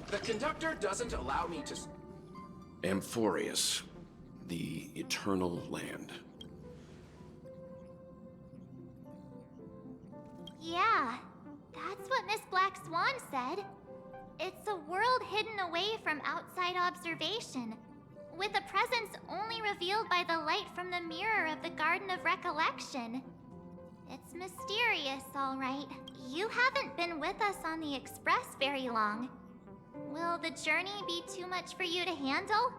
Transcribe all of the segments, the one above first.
The conductor doesn't allow me to... Amphorius, the Eternal Land. Yeah, that's what Miss Black Swan said. It's a world hidden away from outside observation, with a presence only revealed by the light from the mirror of the Garden of Recollection. It's mysterious, all right. You haven't been with us on the Express very long. Will the journey be too much for you to handle?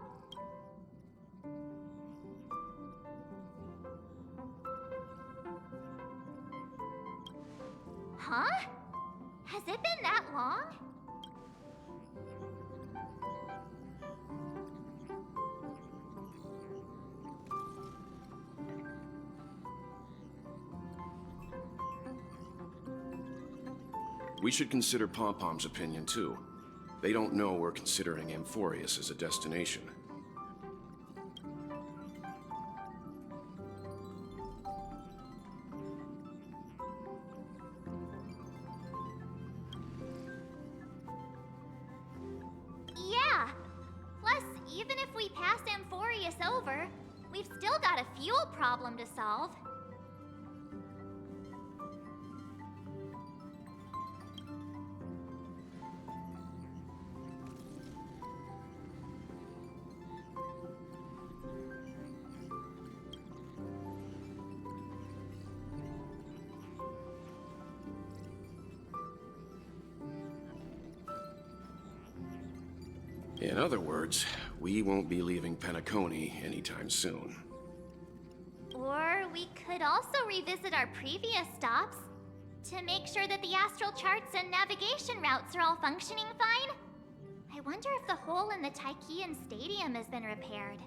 Huh? Has it been that long? We should consider Pom-Pom's opinion, too. They don't know we're considering Amphorius as a destination. Yeah. Plus, even if we pass Amphorius over, we've still got a fuel problem to solve. In other words, we won't be leaving Penacony anytime soon. Or we could also revisit our previous stops to make sure that the astral charts and navigation routes are all functioning fine. I wonder if the hole in the Tychean Stadium has been repaired.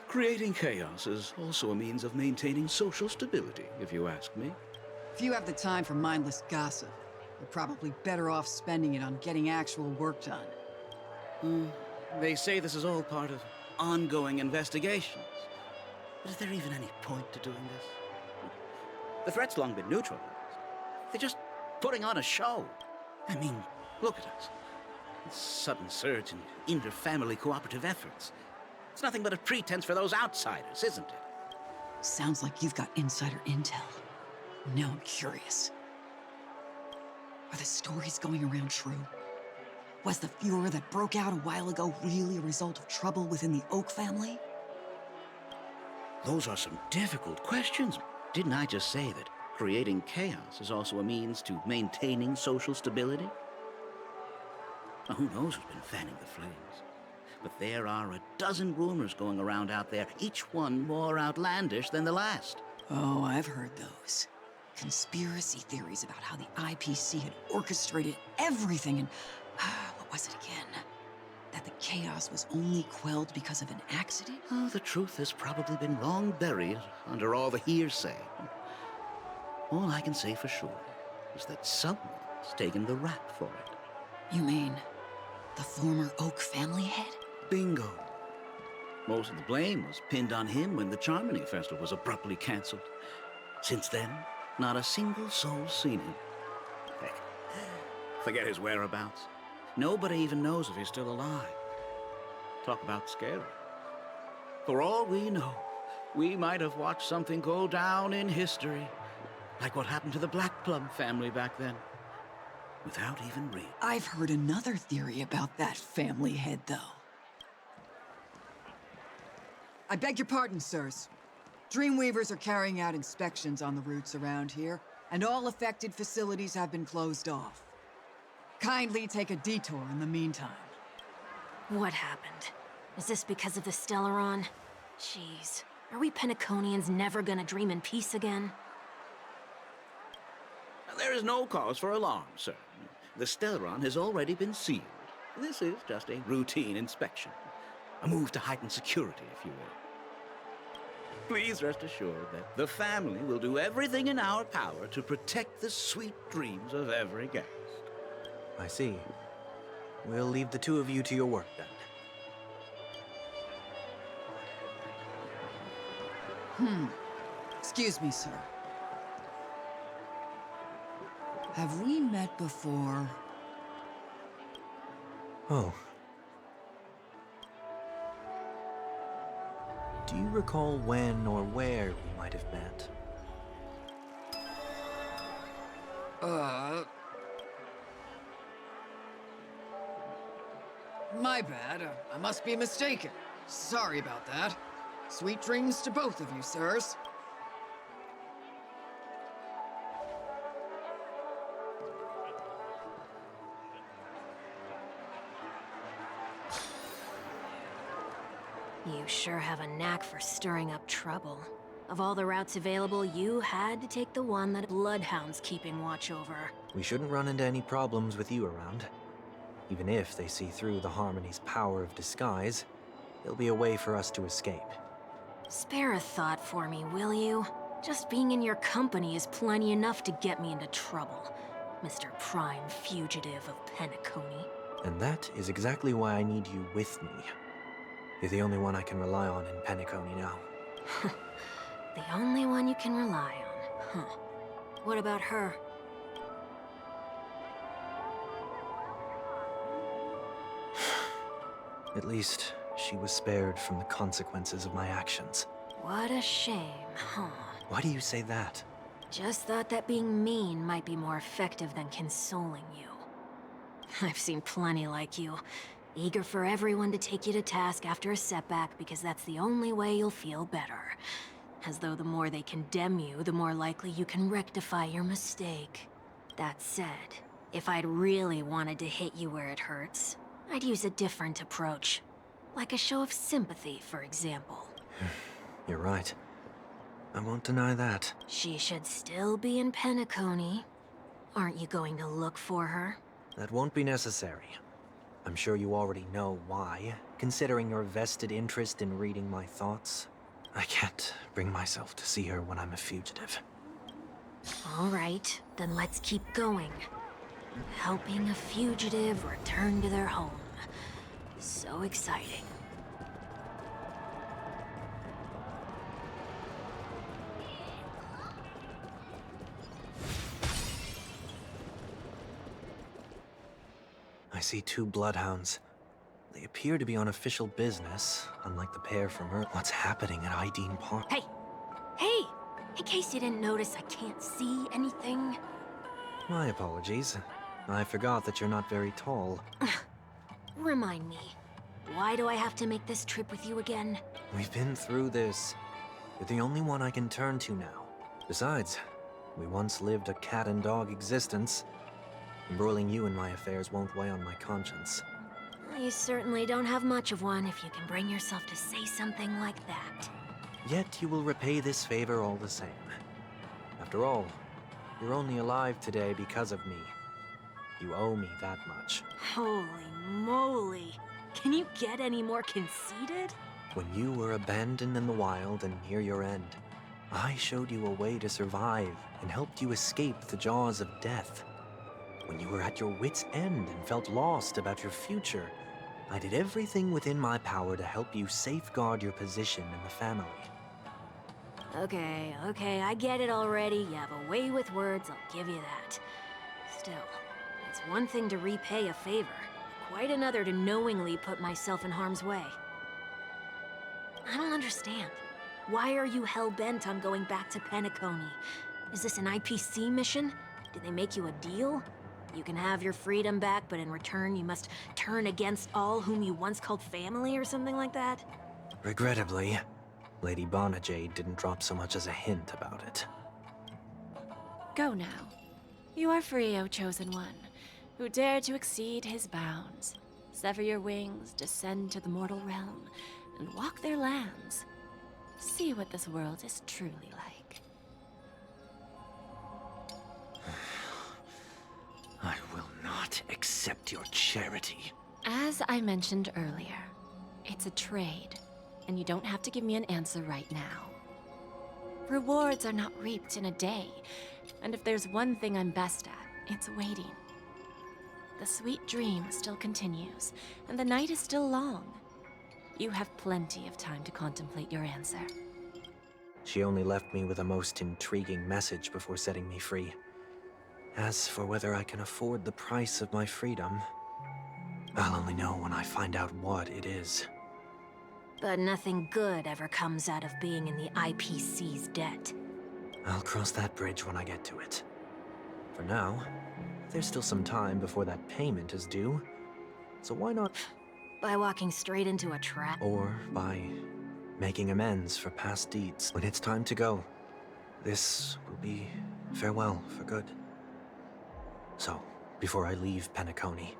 Creating chaos is also a means of maintaining social stability, if you ask me. If you have the time for mindless gossip, you're probably better off spending it on getting actual work done. They say this is all part of ongoing investigations. But is there even any point to doing this? The threat's long been neutralized. They're just putting on a show. I mean, look at us. This sudden surge in inter-family cooperative efforts. It's nothing but a pretense for those outsiders, isn't it? Sounds like you've got insider intel. Now I'm curious. Are the stories going around true? Was the furor that broke out a while ago really a result of trouble within the Oak family? Those are some difficult questions. Didn't I just say that creating chaos is also a means to maintaining social stability? Now, who knows who's been fanning the flames? But there are a dozen rumors going around out there, each one more outlandish than the last. Oh, I've heard those. Conspiracy theories about how the IPC had orchestrated everything and... what was it again? That the chaos was only quelled because of an accident? Oh, the truth has probably been long buried under all the hearsay. All I can say for sure is that someone's taken the rap for it. You mean the former Oak family head? Bingo. Most of the blame was pinned on him when the Charmony Festival was abruptly cancelled. Since then, not a single soul's seen him. Heck, forget his whereabouts. Nobody even knows if he's still alive. Talk about scary. For all we know, we might have watched something go down in history, like what happened to the Black Plum family back then, without even reading. I've heard another theory about that family head, though. I beg your pardon, sirs. Dreamweavers are carrying out inspections on the routes around here, and all affected facilities have been closed off. Kindly take a detour in the meantime. What happened? Is this because of the Stellaron? Jeez, are we Penaconians never gonna dream in peace again? There is no cause for alarm, sir. The Stellaron has already been sealed. This is just a routine inspection. A move to heighten security, if you will. Please rest assured that the family will do everything in our power to protect the sweet dreams of every guest. I see. We'll leave the two of you to your work then. Excuse me, sir. Have we met before? Oh. Do you recall when or where we might have met? My bad. I must be mistaken. Sorry about that. Sweet dreams to both of you, sirs. You sure have a knack for stirring up trouble. Of all the routes available, you had to take the one that Bloodhound's keeping watch over. We shouldn't run into any problems with you around. Even if they see through the Harmony's power of disguise, there'll be a way for us to escape. Spare a thought for me, will you? Just being in your company is plenty enough to get me into trouble, Mr. Prime Fugitive of Penacony. And that is exactly why I need you with me. You're the only one I can rely on in Penacony now. The only one you can rely on, huh? What about her? At least, she was spared from the consequences of my actions. What a shame, huh? Why do you say that? Just thought that being mean might be more effective than consoling you. I've seen plenty like you, eager for everyone to take you to task after a setback because that's the only way you'll feel better. As though the more they condemn you, the more likely you can rectify your mistake. That said, if I'd really wanted to hit you where it hurts, I'd use a different approach. Like a show of sympathy, for example. You're right. I won't deny that. She should still be in Penacony. Aren't you going to look for her? That won't be necessary. I'm sure you already know why, considering your vested interest in reading my thoughts. I can't bring myself to see her when I'm a fugitive. All right, then let's keep going. Helping a fugitive return to their home. So exciting. I see two bloodhounds. They appear to be on official business, unlike the pair from Earth. What's happening at Ideen Park? Hey! Hey! In case you didn't notice, I can't see anything. My apologies. I forgot that you're not very tall. Remind me, why do I have to make this trip with you again? We've been through this. You're the only one I can turn to now. Besides, we once lived a cat and dog existence. Embroiling you in my affairs won't weigh on my conscience. You certainly don't have much of one if you can bring yourself to say something like that. Yet you will repay this favor all the same. After all, you're only alive today because of me. You owe me that much. Holy moly! Can you get any more conceited? When you were abandoned in the wild and near your end, I showed you a way to survive and helped you escape the jaws of death. When you were at your wit's end and felt lost about your future, I did everything within my power to help you safeguard your position in the family. Okay, I get it already. You have a way with words, I'll give you that. Still, it's one thing to repay a favor, quite another to knowingly put myself in harm's way. I don't understand. Why are you hell-bent on going back to Penacony? Is this an IPC mission? Did they make you a deal? You can have your freedom back, but in return you must turn against all whom you once called family or something like that? Regrettably, Lady Bonajade didn't drop so much as a hint about it. Go now. You are free, O Chosen One, who dare to exceed his bounds. Sever your wings, descend to the mortal realm, and walk their lands. See what this world is truly like. not accept your charity. As I mentioned earlier, it's a trade, and you don't have to give me an answer right now. Rewards are not reaped in a day, and if there's one thing I'm best at, it's waiting. The sweet dream still continues, and the night is still long. You have plenty of time to contemplate your answer. She only left me with a most intriguing message before setting me free. As for whether I can afford the price of my freedom, I'll only know when I find out what it is. But nothing good ever comes out of being in the IPC's debt. I'll cross that bridge when I get to it. For now, there's still some time before that payment is due, so why not? By walking straight into a trap? Or by making amends for past deeds. When it's time to go, this will be farewell for good. So, before I leave Penacony,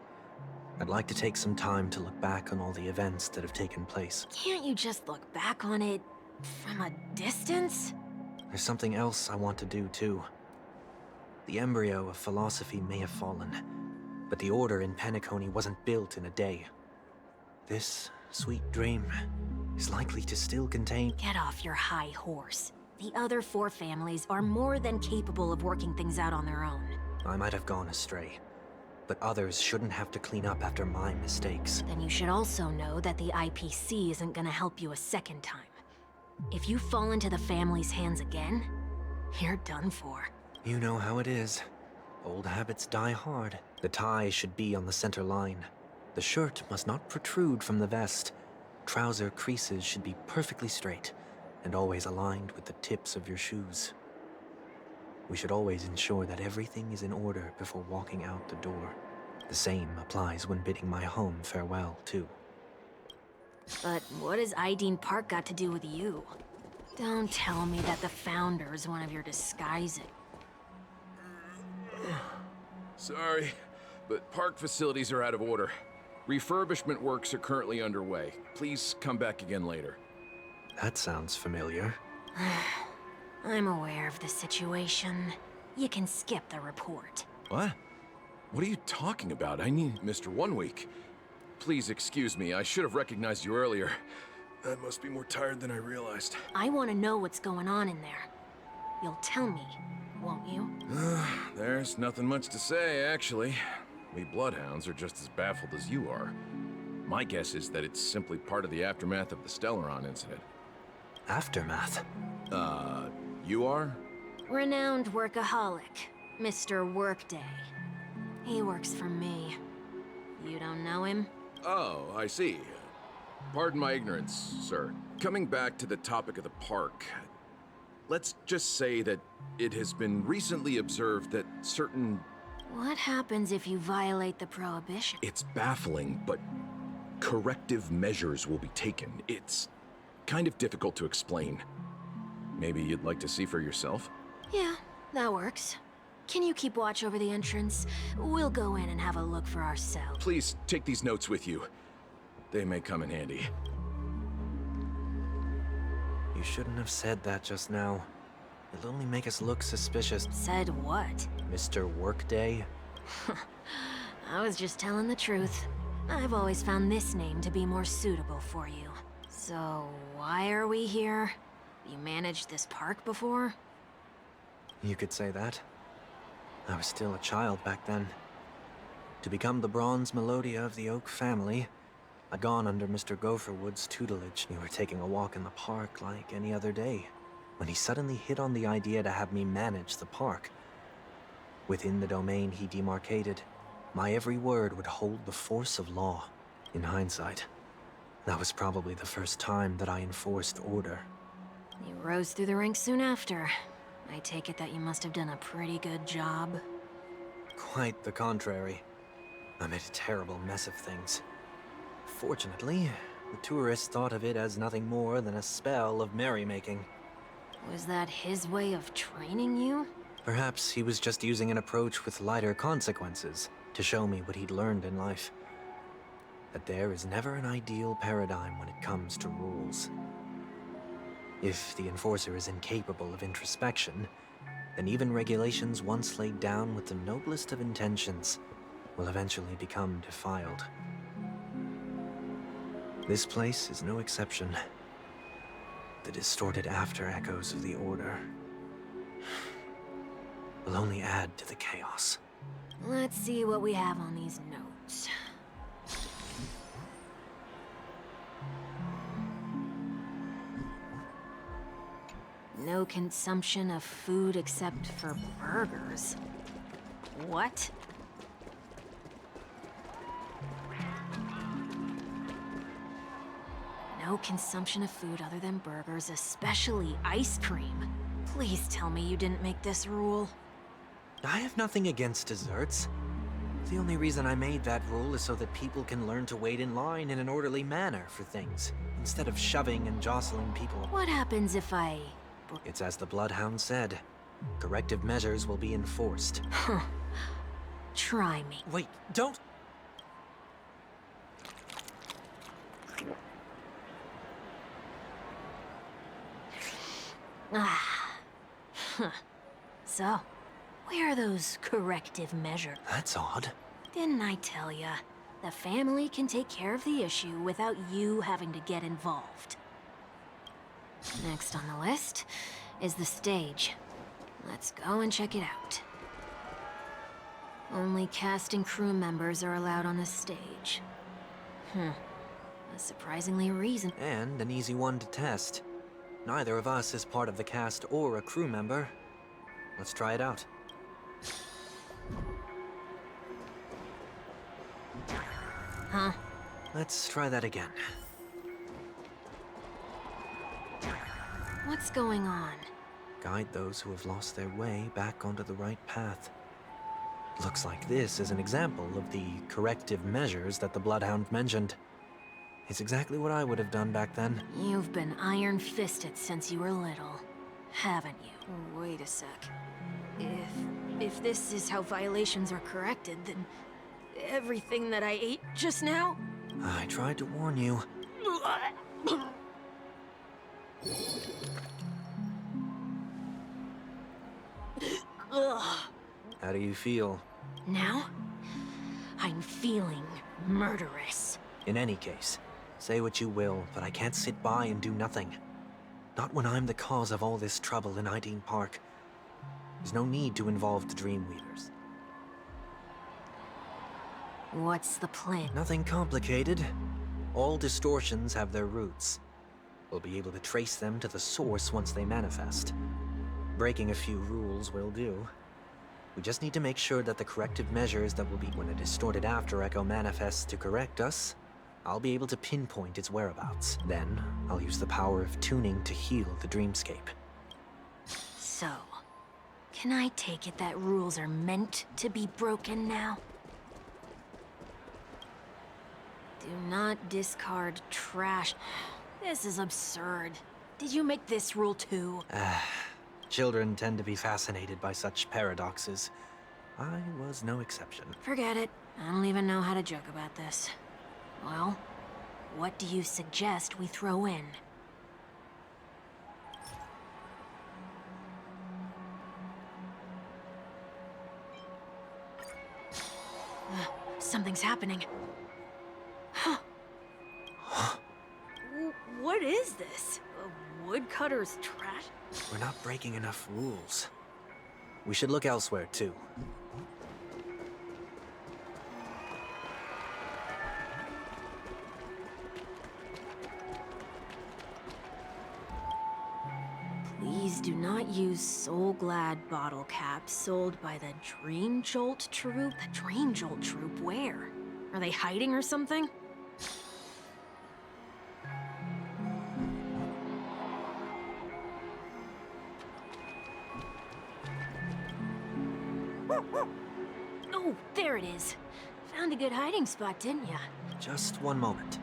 I'd like to take some time to look back on all the events that have taken place. Can't you just look back on it from a distance? There's something else I want to do, too. The embryo of philosophy may have fallen, but the order in Penacony wasn't built in a day. This sweet dream is likely to still contain... Get off your high horse. The other 4 families are more than capable of working things out on their own. I might have gone astray, but others shouldn't have to clean up after my mistakes. Then you should also know that the IPC isn't gonna help you a second time. If you fall into the family's hands again, you're done for. You know how it is. Old habits die hard. The tie should be on the center line. The shirt must not protrude from the vest. Trouser creases should be perfectly straight, and always aligned with the tips of your shoes. We should always ensure that everything is in order before walking out the door. The same applies when bidding my home farewell, too. But what has Ideen Park got to do with you? Don't tell me that the Founder is one of your disguising. Sorry, but park facilities are out of order. Refurbishment works are currently underway. Please come back again later. That sounds familiar. I'm aware of the situation. You can skip the report. What? What are you talking about? I need Mr. 1 Week. Please excuse me, I should have recognized you earlier. I must be more tired than I realized. I want to know what's going on in there. You'll tell me, won't you? There's nothing much to say, actually. We Bloodhounds are just as baffled as you are. My guess is that it's simply part of the aftermath of the Stellaron incident. Aftermath? You are? Renowned workaholic, Mr. Workday. He works for me. You don't know him? Oh, I see. Pardon my ignorance, sir. Coming back to the topic of the park, let's just say that it has been recently observed that certain... What happens if you violate the prohibition? It's baffling, but corrective measures will be taken. It's kind of difficult to explain. Maybe you'd like to see for yourself? Yeah, that works. Can you keep watch over the entrance? We'll go in and have a look for ourselves. Please take these notes with you. They may come in handy. You shouldn't have said that just now. It'll only make us look suspicious. Said what? Mr. Workday? I was just telling the truth. I've always found this name to be more suitable for you. So, why are we here? You managed this park before? You could say that. I was still a child back then. To become the bronze Melodia of the Oak family, I'd gone under Mr. Gopherwood's tutelage. We were taking a walk in the park like any other day, when he suddenly hit on the idea to have me manage the park. Within the domain he demarcated, my every word would hold the force of law. In hindsight, that was probably the first time that I enforced order. You rose through the ranks soon after. I take it that you must have done a pretty good job. Quite the contrary. I made a terrible mess of things. Fortunately, the tourists thought of it as nothing more than a spell of merrymaking. Was that his way of training you? Perhaps he was just using an approach with lighter consequences to show me what he'd learned in life. That there is never an ideal paradigm when it comes to rules. If the enforcer is incapable of introspection, then even regulations once laid down with the noblest of intentions will eventually become defiled. This place is no exception. The distorted after echoes of the Order will only add to the chaos. Let's see what we have on these notes. No consumption of food except for burgers. What? No consumption of food other than burgers, especially ice cream. Please tell me you didn't make this rule. I have nothing against desserts. The only reason I made that rule is so that people can learn to wait in line in an orderly manner for things, instead of shoving and jostling people. What happens if I... It's as the Bloodhound said. Corrective measures will be enforced. Huh. Try me. Wait, don't... Ah. Huh. So, where are those corrective measures? That's odd. Didn't I tell ya? The family can take care of the issue without you having to get involved. Next on the list is the stage. Let's go and check it out. Only cast and crew members are allowed on the stage. A surprisingly reason. And an easy one to test. Neither of us is part of the cast or a crew member. Let's try it out. Huh? Let's try that again. What's going on? Guide those who have lost their way back onto the right path. Looks like this is an example of the corrective measures that the Bloodhound mentioned. It's exactly what I would have done back then. You've been iron-fisted since you were little, haven't you? Wait a sec. If this is how violations are corrected, then everything that I ate just now? I tried to warn you. Ugh. How do you feel? Now, I'm feeling murderous. In any case, say what you will, but I can't sit by and do nothing. Not when I'm the cause of all this trouble in Ideen Park. There's no need to involve the Dreamweavers. What's the plan? Nothing complicated. All distortions have their roots. We'll be able to trace them to the source once they manifest. Breaking a few rules will do. We just need to make sure that the corrective measures that will be when a distorted after echo manifests to correct us, I'll be able to pinpoint its whereabouts. Then, I'll use the power of tuning to heal the dreamscape. So, can I take it that rules are meant to be broken now? Do not discard trash. This is absurd. Did you make this rule too? Children tend to be fascinated by such paradoxes. I was no exception. Forget it. I don't even know how to joke about this. Well, what do you suggest we throw in? Something's happening. Huh. What is this? A woodcutter's trash? We're not breaking enough rules. We should look elsewhere, too. Please do not use Soul Glad bottle caps sold by the Dream Jolt Troop. The Dream Jolt Troop, where? Are they hiding or something? Oh, there it is. Found a good hiding spot, didn't ya? Just one moment.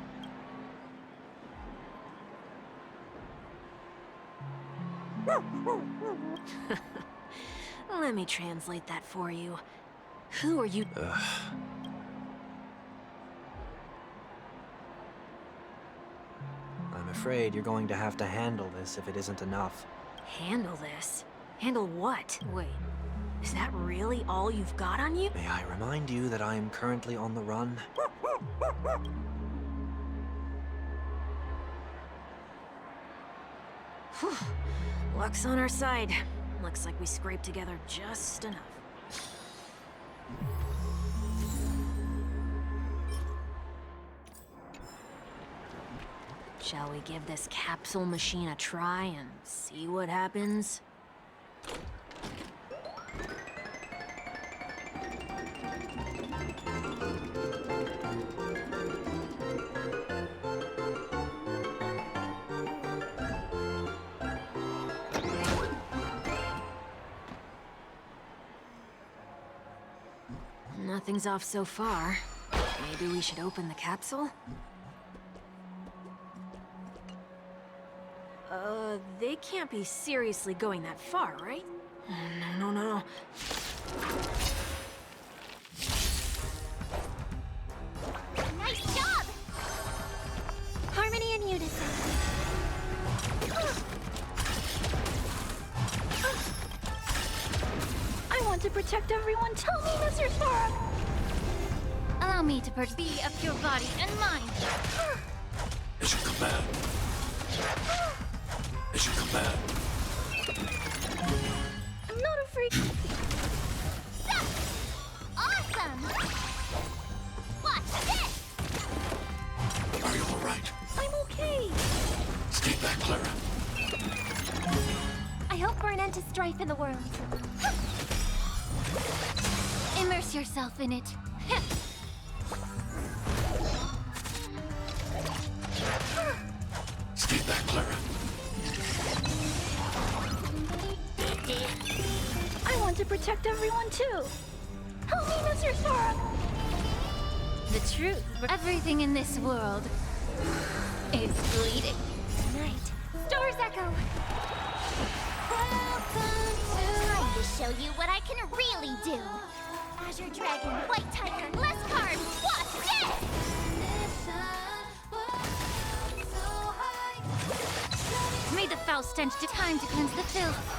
Let me translate that for you. Who are you? I'm afraid you're going to have to handle this if it isn't enough. Handle this? Handle what? Wait, Is that really all you've got on you? May I remind you that I am currently on the run? Whew. Luck's on our side. Looks like we scraped together just enough. Shall we give this capsule machine a try and see what happens? Nothing's off so far. Maybe we should open the capsule? They can't be seriously going that far, right? No. Nice job! Harmony and unison. I want to protect everyone. Tell me, Mr. Sora. Allow me to be of your body and mind. As you command. As you command. I'm not a freak. Awesome! Watch this! Are you alright? I'm okay. Stay back, Clara. I hope for an end to strife in the world. Immerse yourself in it. Stay back, Clara. I want to protect everyone too. Help me, Mr. Sora. The truth. Everything in this world is bleeding. Tonight. Stars echo. Time to show you what I can really do. Azure Dragon, White Tiger, less carbs. Watch this! May the foul stench to time to cleanse the filth.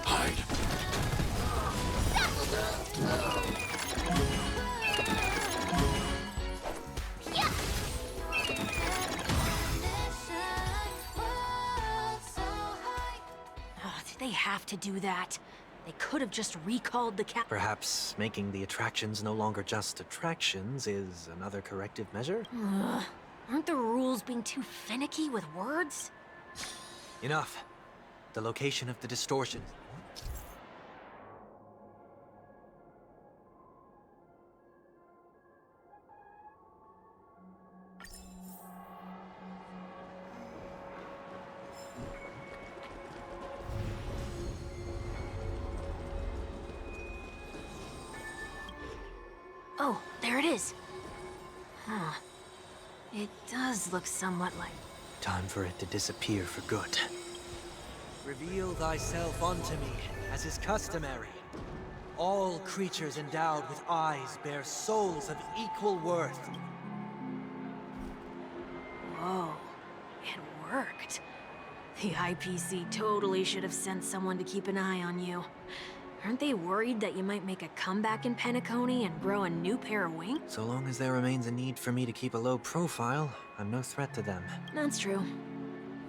Hide. Yeah! Oh, did they have to do that? They could have just recalled the cap. Perhaps making the attractions no longer just attractions is another corrective measure? Aren't the rules being too finicky with words? Enough. The location of the distortion. Oh, there it is. Huh. It does look somewhat like... Time for it to disappear for good. Reveal thyself unto me, as is customary. All creatures endowed with eyes bear souls of equal worth. Whoa. It worked. The IPC totally should have sent someone to keep an eye on you. Aren't they worried that you might make a comeback in Penacony and grow a new pair of wings? So long as there remains a need for me to keep a low profile, I'm no threat to them. That's true.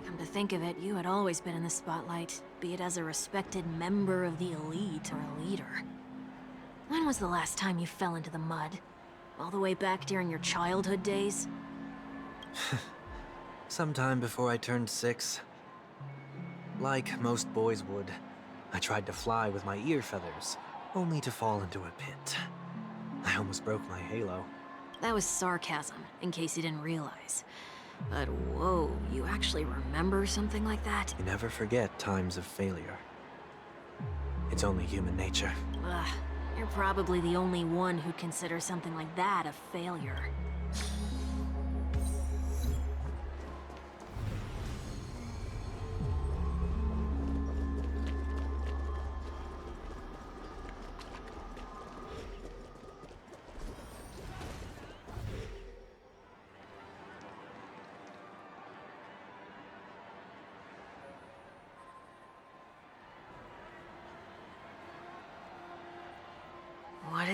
Come to think of it, you had always been in the spotlight, be it as a respected member of the elite or a leader. When was the last time you fell into the mud? All the way back during your childhood days? Sometime before I turned 6. Like most boys would, I tried to fly with my ear feathers, only to fall into a pit. I almost broke my halo. That was sarcasm, in case you didn't realize. But whoa, you actually remember something like that? You never forget times of failure. It's only human nature. Ugh, you're probably the only one who'd consider something like that a failure.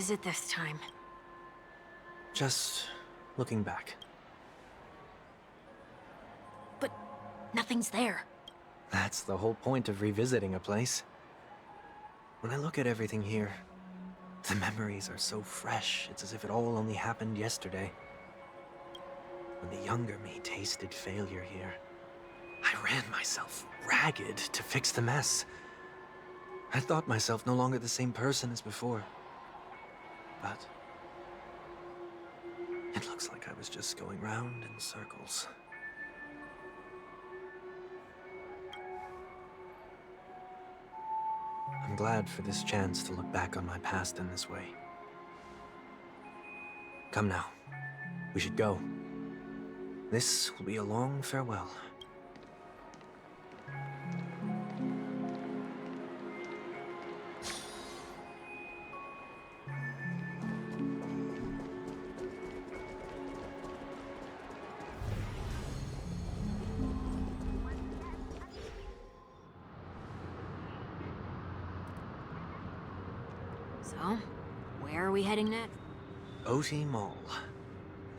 is it this time? Just looking back. But nothing's there. That's the whole point of revisiting a place. When I look at everything here, the memories are so fresh, it's as if it all only happened yesterday. When the younger me tasted failure here, I ran myself ragged to fix the mess. I thought myself no longer the same person as before. But it looks like I was just going round in circles. I'm glad for this chance to look back on my past in this way. Come now. We should go. This will be a long farewell. So, where are we heading next? Oti Mall.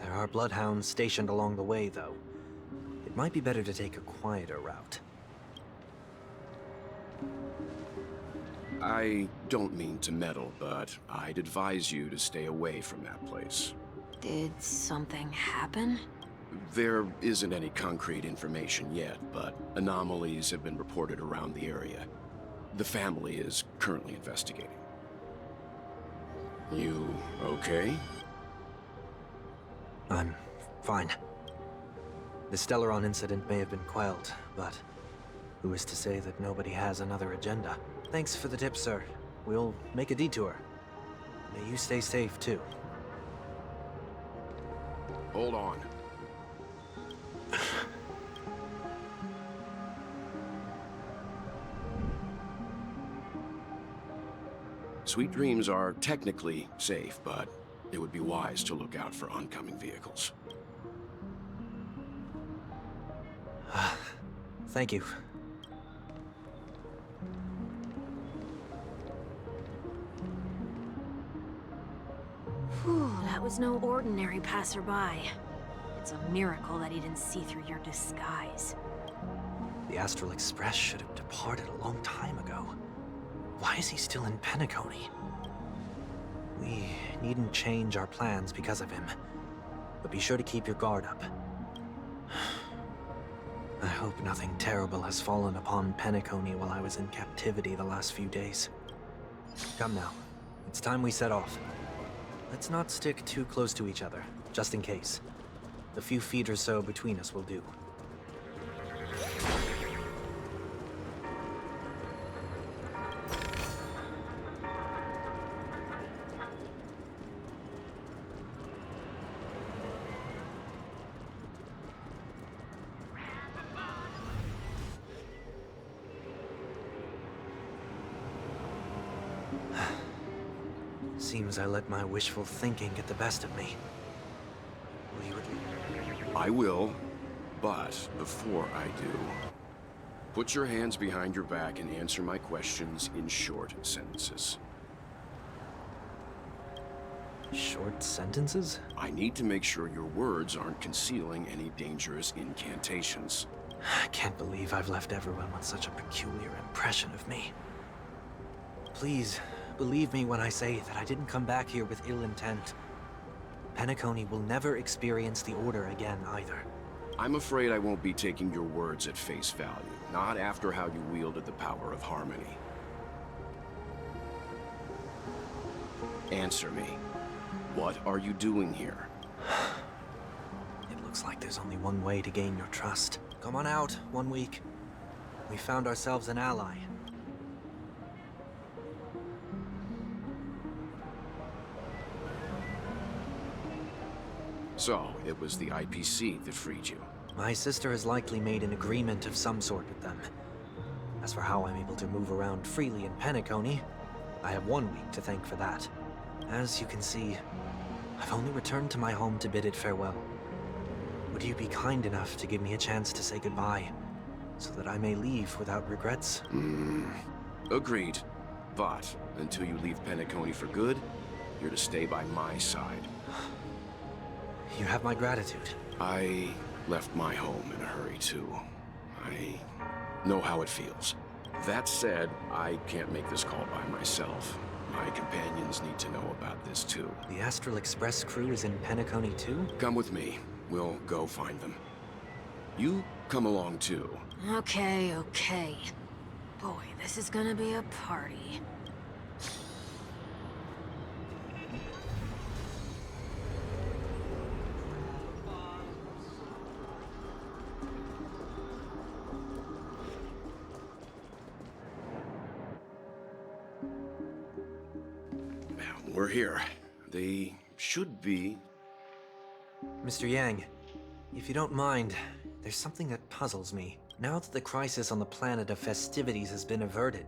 There are bloodhounds stationed along the way, though. It might be better to take a quieter route. I don't mean to meddle, but I'd advise you to stay away from that place. Did something happen? There isn't any concrete information yet, but anomalies have been reported around the area. The family is currently investigating. You okay? I'm fine. The Stellaron incident may have been quelled, but who is to say that nobody has another agenda? Thanks for the tip, sir. We'll make a detour. May you stay safe, too. Hold on. Sweet Dreams are technically safe, but it would be wise to look out for oncoming vehicles. Thank you. Whew, that was no ordinary passerby. It's a miracle that he didn't see through your disguise. The Astral Express should have departed a long time ago. Why is he still in Penacony? We needn't change our plans because of him, but be sure to keep your guard up. I hope nothing terrible has fallen upon Penacony while I was in captivity the last few days. Come now, it's time we set off. Let's not stick too close to each other, just in case. A few feet or so between us will do. Seems I let my wishful thinking get the best of me. Will you I will, but before I do, put your hands behind your back and answer my questions in short sentences. Short sentences? I need to make sure your words aren't concealing any dangerous incantations. I can't believe I've left everyone with such a peculiar impression of me. Please, believe me when I say that I didn't come back here with ill intent. Penacony will never experience the Order again, either. I'm afraid I won't be taking your words at face value, not after how you wielded the power of harmony. Answer me. What are you doing here? It looks like there's only one way to gain your trust. Come on out, 1 week. We found ourselves an ally. So, it was the IPC that freed you. My sister has likely made an agreement of some sort with them. As for how I'm able to move around freely in Penacony, I have 1 week to thank for that. As you can see, I've only returned to my home to bid it farewell. Would you be kind enough to give me a chance to say goodbye, so that I may leave without regrets? Agreed. But, until you leave Penacony for good, You're to stay by my side. You have my gratitude. I left my home in a hurry, too. I know how it feels. That said, I can't make this call by myself. My companions need to know about this, too. The Astral Express crew is in Penacony too? Come with me. We'll go find them. You come along, too. Okay, okay. Boy, this is gonna be a party. We're here. They should be... Mr. Yang, if you don't mind, there's something that puzzles me. Now that the crisis on the planet of festivities has been averted,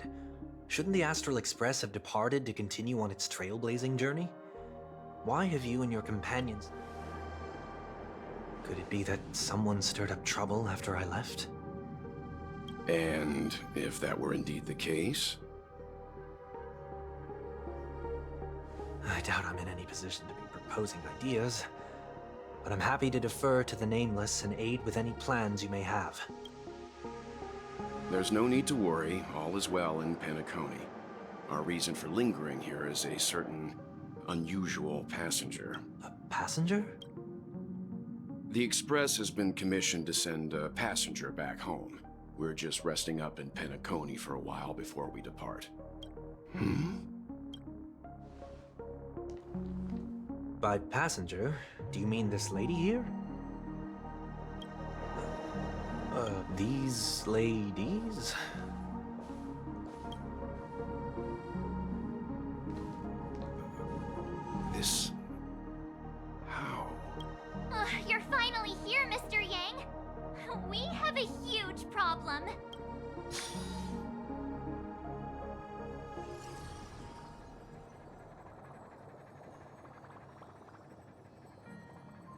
shouldn't the Astral Express have departed to continue on its trailblazing journey? Why have you and your companions... Could it be that someone stirred up trouble after I left? And if that were indeed the case... I doubt I'm in any position to be proposing ideas, but I'm happy to defer to the Nameless and aid with any plans you may have. There's no need to worry. All is well in Penacony. Our reason for lingering here is a certain unusual passenger. A passenger? The Express has been commissioned to send a passenger back home. We're just resting up in Penacony for a while before we depart. By passenger, do you mean this lady here? These ladies? This... how? You're finally here, Mr. Yang. We have a huge problem.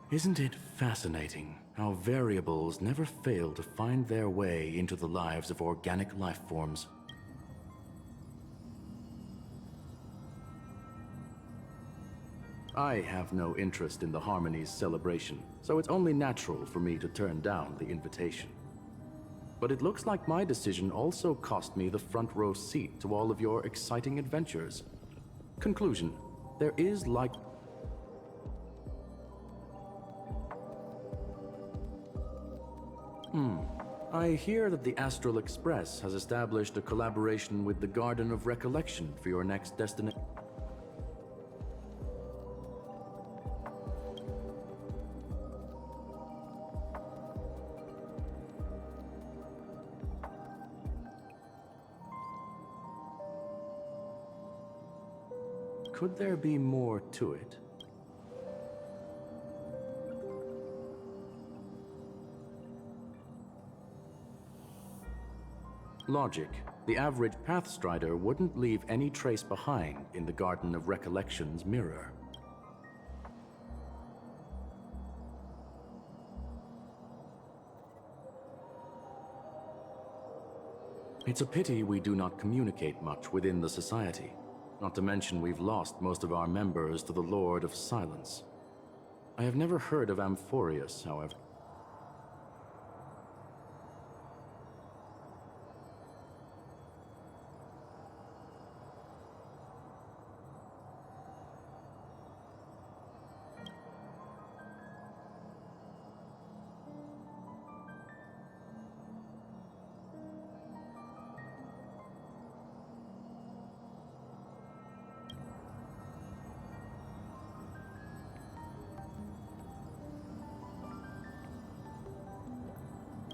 Isn't it fascinating how variables never fail to find their way into the lives of organic life forms? I have no interest in the Harmony's celebration, so it's only natural for me to turn down the invitation. But it looks like my decision also cost me the front row seat to all of your exciting adventures. Conclusion: there is like... I hear that the Astral Express has established a collaboration with the Garden of Recollection for your next destination. Could there be more to it? Logic. The average Pathstrider wouldn't leave any trace behind in the Garden of Recollection's mirror. It's a pity we do not communicate much within the society. Not to mention we've lost most of our members to the Lord of Silence. I have never heard of Amphorius, however.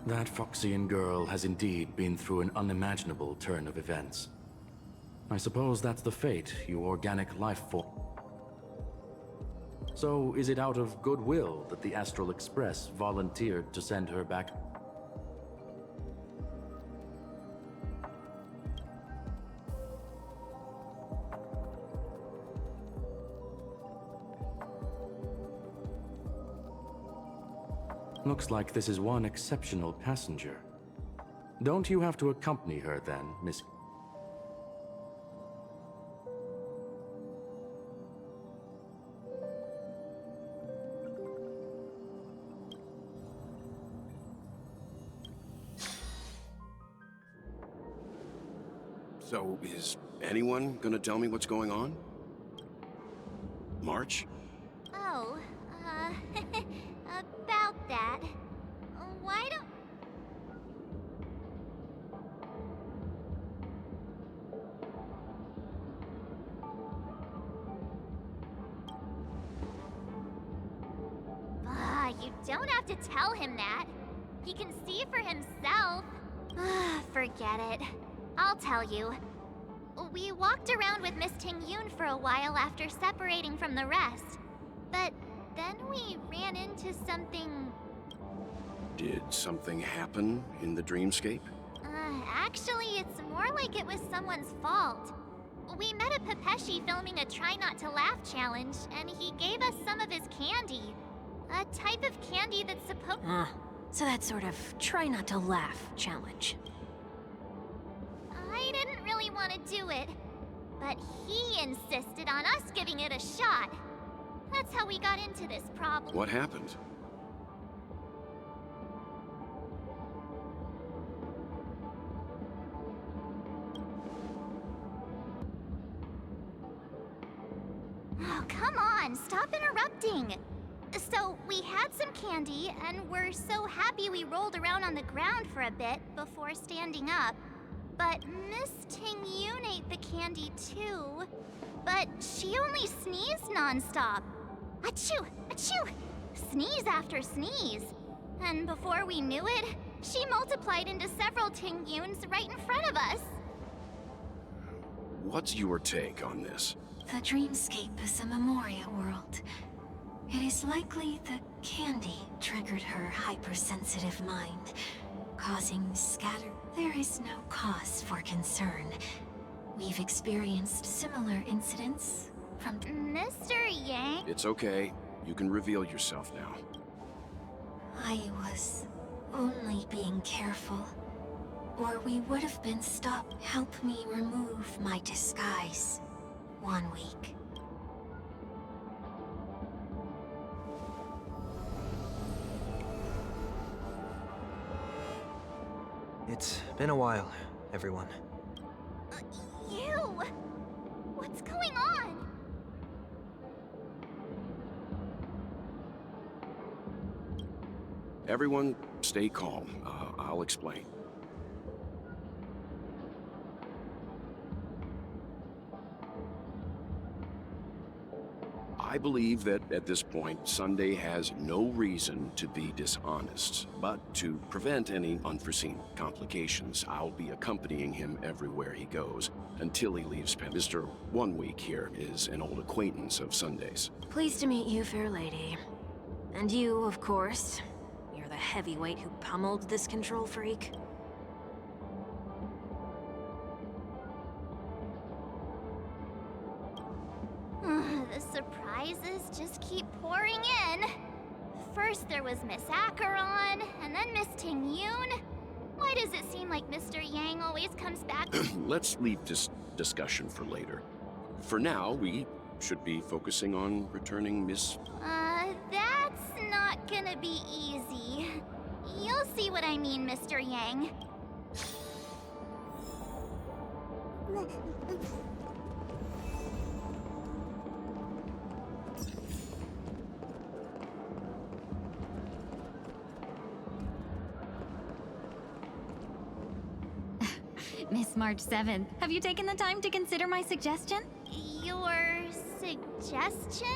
That Foxian girl has indeed been through an unimaginable turn of events. I suppose that's the fate you organic life form. So, is it out of goodwill that the Astral Express volunteered to send her back? Looks like this is one exceptional passenger. Don't you have to accompany her then, Miss... So, is anyone gonna tell me what's going on? March? Oh, about that. Why don't... You don't have to tell him that. He can see for himself. Forget it. I'll tell you. We walked around with Miss Ting-Yoon for a while after separating from the rest. But then we ran into something... Did something happen in the dreamscape? Actually, it's more like it was someone's fault. We met a Pepeshi filming a Try Not to Laugh challenge, and he gave us some of his candy. A type of candy that's supposed... So that sort of try not to laugh challenge. I didn't really want to do it, but he insisted on us giving it a shot. That's how we got into this problem. What happened? Oh, come on, stop interrupting. So, we had some candy, and we're so happy we rolled around on the ground for a bit before standing up. But Miss Ting-Yoon ate the candy too. But she only sneezed nonstop. Achoo! Achoo! Sneeze after sneeze. And before we knew it, she multiplied into several Ting-Yoons right in front of us. What's your take on this? The dreamscape is a Memoria world. It is likely the candy triggered her hypersensitive mind, causing scatter. There is no cause for concern. We've experienced similar incidents from... Mr. Yang? It's okay. You can reveal yourself now. I was only being careful, or we would have been stopped. Help me remove my disguise. 1 week. It's been a while, everyone. You! What's going on? Everyone, stay calm. I'll explain. I believe that at this point, Sunday has no reason to be dishonest. But to prevent any unforeseen complications, I'll be accompanying him everywhere he goes until he leaves Penn. Mr. 1 Week here is an old acquaintance of Sunday's. Pleased to meet you, fair lady. And you, of course. You're the heavyweight who pummeled this control freak. The surprises just keep pouring in. First there was Miss Acheron, and then Miss Ting-Yoon. Why does it seem like Mr. Yang always comes back? Let's leave this discussion for later. For now, we should be focusing on returning Miss... That's not gonna be easy. You'll see what I mean, Mr. Yang. Miss March 7th, have you taken the time to consider my suggestion? Your suggestion?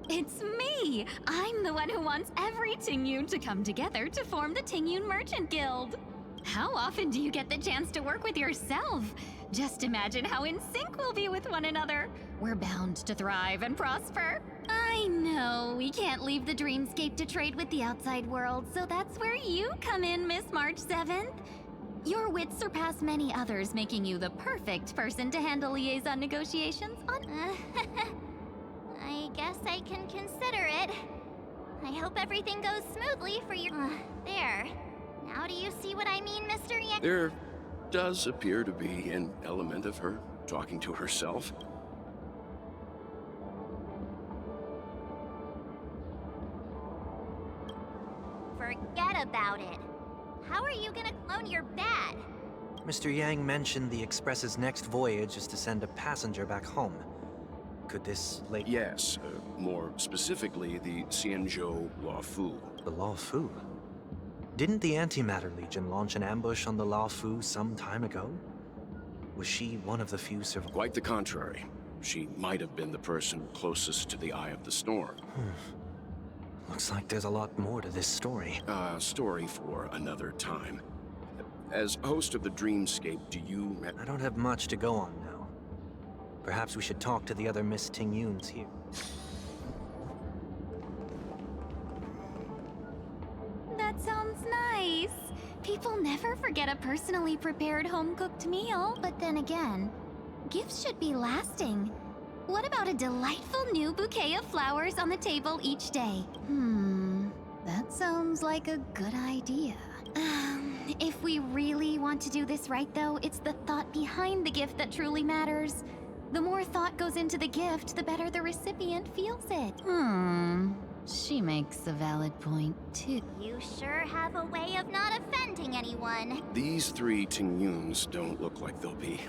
It's me! I'm the one who wants every Ting-Yoon to come together to form the Ting-Yoon Merchant Guild. How often do you get the chance to work with yourself? Just imagine how in sync we'll be with one another. We're bound to thrive and prosper. I know, we can't leave the dreamscape to trade with the outside world, so that's where you come in, Miss March 7th. Your wits surpass many others, making you the perfect person to handle liaison negotiations on... I guess I can consider it. I hope everything goes smoothly for your... there. Now do you see what I mean, Mr. Yang? There does appear to be an element of her talking to herself. Forget about it. How are you gonna clone your bat? Mr. Yang mentioned the Express's next voyage is to send a passenger back home. Could this late... Yes, more specifically, the Xianzhou Luofu. The Luofu? Didn't the Antimatter Legion launch an ambush on the Luofu some time ago? Was she one of the few survivors? Quite the contrary. She might have been the person closest to the eye of the storm. Looks like there's a lot more to this story. Story for another time. As host of the Dreamscape, do you... I don't have much to go on now. Perhaps we should talk to the other Miss Tingyuns here. That sounds nice. People never forget a personally prepared home-cooked meal. But then again, gifts should be lasting. What about a delightful new bouquet of flowers on the table each day? That sounds like a good idea. If we really want to do this right, though, it's the thought behind the gift that truly matters. The more thought goes into the gift, the better the recipient feels it. She makes a valid point, too. You sure have a way of not offending anyone. These three Tingyuns don't look like they'll be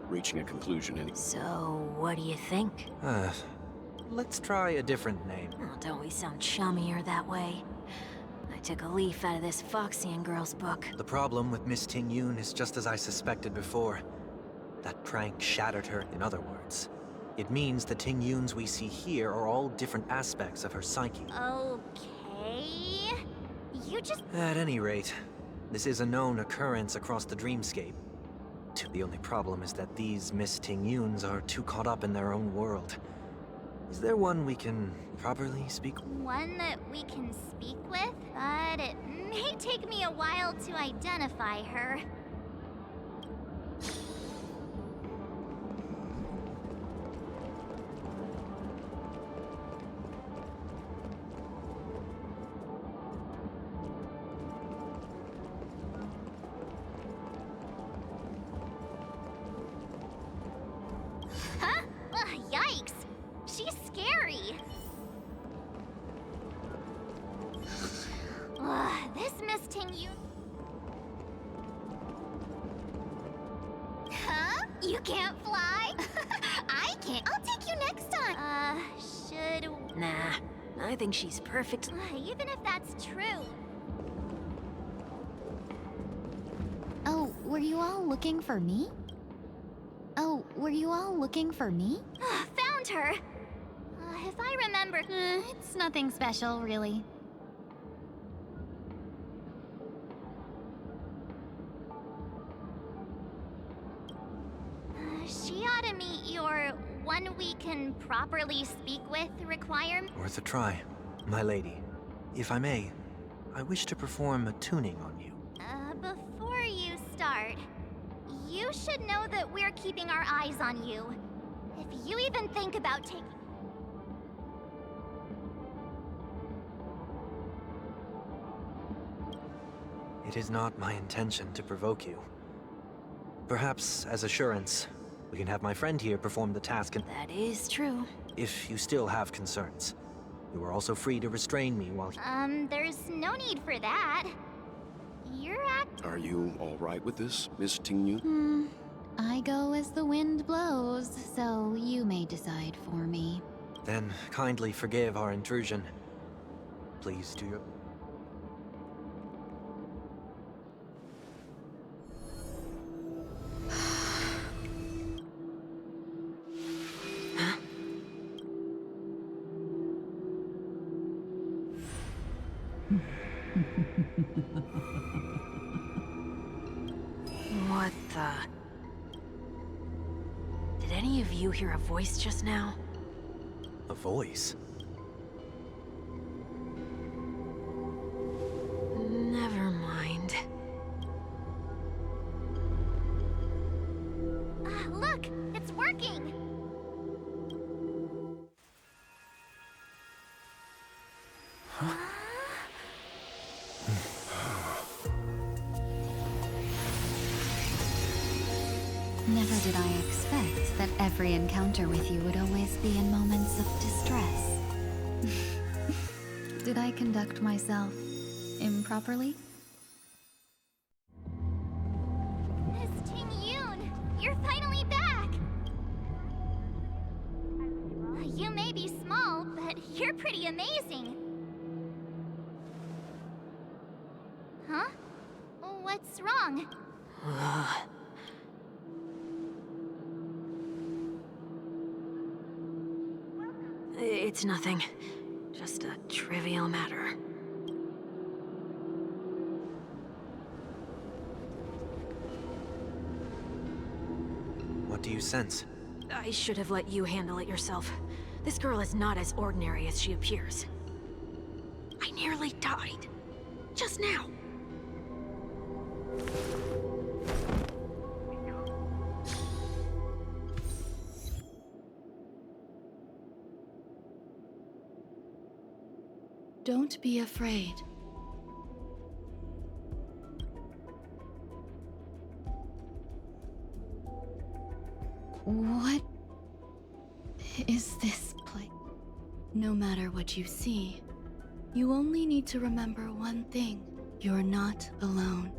reaching a conclusion any... So, what do you think? Let's try a different name. Oh, don't we sound chummier that way? I took a leaf out of this Foxian girl's book. The problem with Miss Tingyun is just as I suspected before. That prank shattered her, in other words. It means the Tingyuns we see here are all different aspects of her psyche. Okay... You just... At any rate, this is a known occurrence across the Dreamscape. The only problem is that these Miss Tingyuns are too caught up in their own world. Is there one we can properly speak with? One that we can speak with, but it may take me a while to identify her. Huh? Yikes! She's scary! This Miss Tingyun... Huh? You can't fly? I can't. I'll take you next time. Should... Nah, I think she's perfect. Even if that's true. Oh, were you all looking for me? Found her! If I remember... It's nothing special, really. She ought to meet your one we can properly speak with requirement. Worth a try. My lady, if I may, I wish to perform a tuning on you. Before you start, you should know that we're keeping our eyes on you. If you even think about taking... It is not my intention to provoke you. Perhaps, as assurance, we can have my friend here perform the task and... That is true. If you still have concerns, you are also free to restrain me while... There's no need for that. You're Are you all right with this, Miss Tingyun? I go as the wind blows, so you may decide for me. Then kindly forgive our intrusion. Please do your... What the... Did any of you hear a voice just now? A voice? Never mind. Look! It's working! Never did I expect that every encounter with you would always be in moments of distress. Did I conduct myself improperly? Miss You may be small, but you're pretty amazing. Huh? What's wrong? It's nothing. Just a trivial matter. What do you sense? I should have let you handle it yourself. This girl is not as ordinary as she appears. I nearly died. Just now. Don't be afraid. What is this place? No matter what you see, you only need to remember one thing. You're not alone.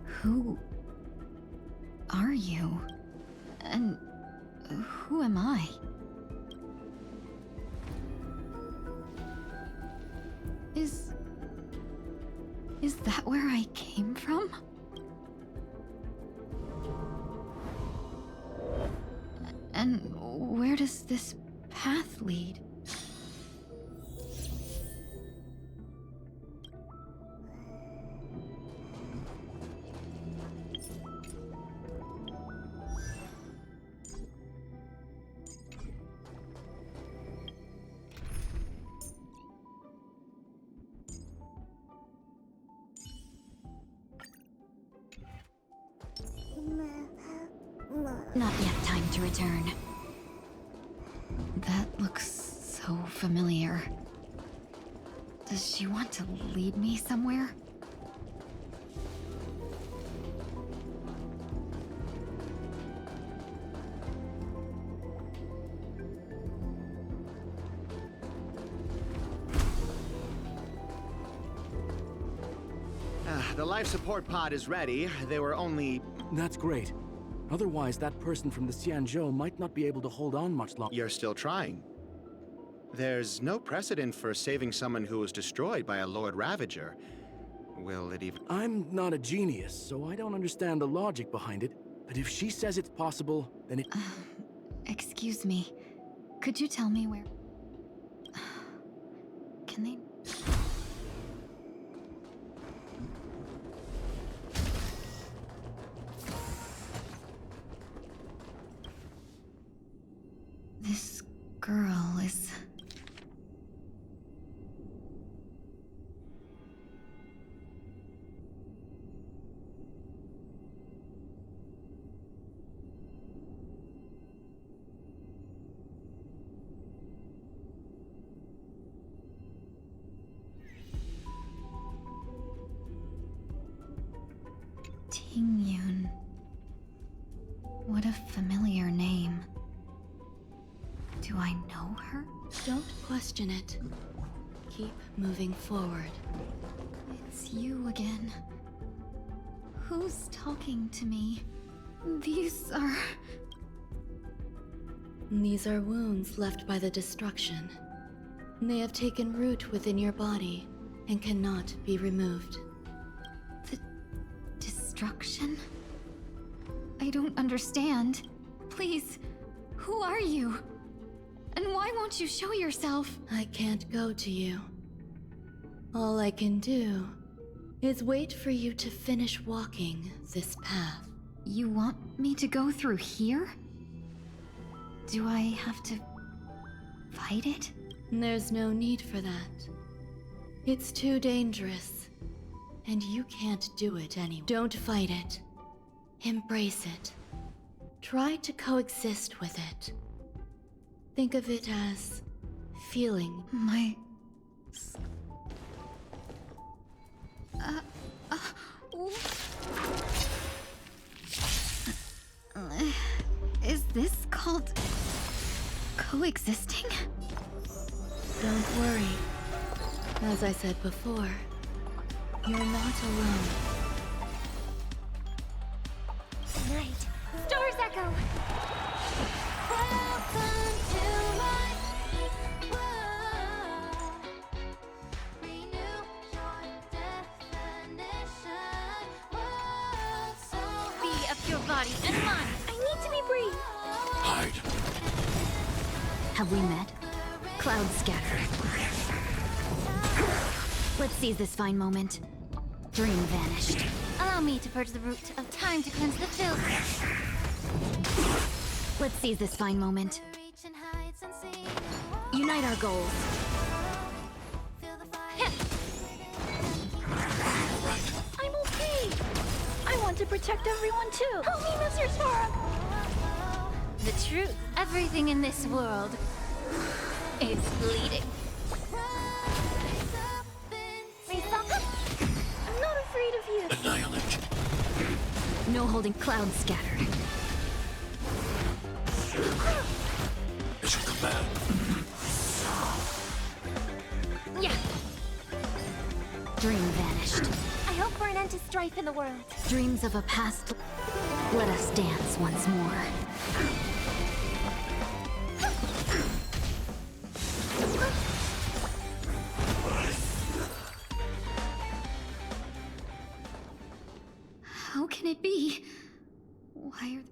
Who are you? And who am I? Is that where I came from? And where does this path lead? Not yet time to return. That looks so familiar. Does she want to lead me somewhere? The life support pod is ready. They were only... That's great. Otherwise, that person from the Xianzhou might not be able to hold on much longer. You're still trying. There's no precedent for saving someone who was destroyed by a Lord Ravager. Will it even... I'm not a genius, so I don't understand the logic behind it. But if she says it's possible, then it... Excuse me. Could you tell me where... Can they... This girl is... Tingyun. What a familiar name. Do I know her? Don't question it. Keep moving forward. It's you again. Who's talking to me? These are wounds left by the destruction. They have taken root within your body and cannot be removed. the destruction? I don't understand. Please, who are you? And why won't you show yourself? I can't go to you. All I can do is wait for you to finish walking this path. You want me to go through here? Do I have to fight it? There's no need for that. It's too dangerous, and you can't do it anyway. Don't fight it. Embrace it. Try to coexist with it. Think of it as feeling. My... Is this called... coexisting? Don't worry. As I said before, you're not alone. Night. Stars are go. Welcome to my world. Renew your definition. World so Be of your body and mind. I need to be brief. Hide. Have we met? Cloud scatter. Let's seize this fine moment. Dream vanished. Allow me to purge the root of time to cleanse the filth. Let's seize this fine moment. Unite our goals. I'm okay. I want to protect everyone too. Help me, Mr. Sora. The truth, everything in this world is bleeding. Risa, I'm not afraid of you. Annihilate. No holding cloud scattered. It's your command. Yeah. Dream vanished. I hope for an end to strife in the world. Dreams of a past. Let us dance once more. How can it be? Why are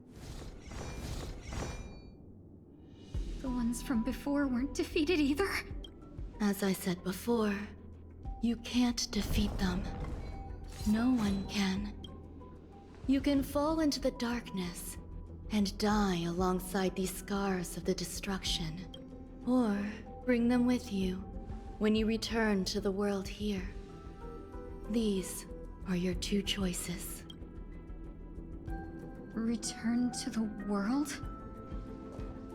the ones from before weren't defeated either? As I said before, you can't defeat them. No one can. You can fall into the darkness and die alongside these scars of the destruction, or bring them with you when you return to the world here. These are your two choices. Return to the world?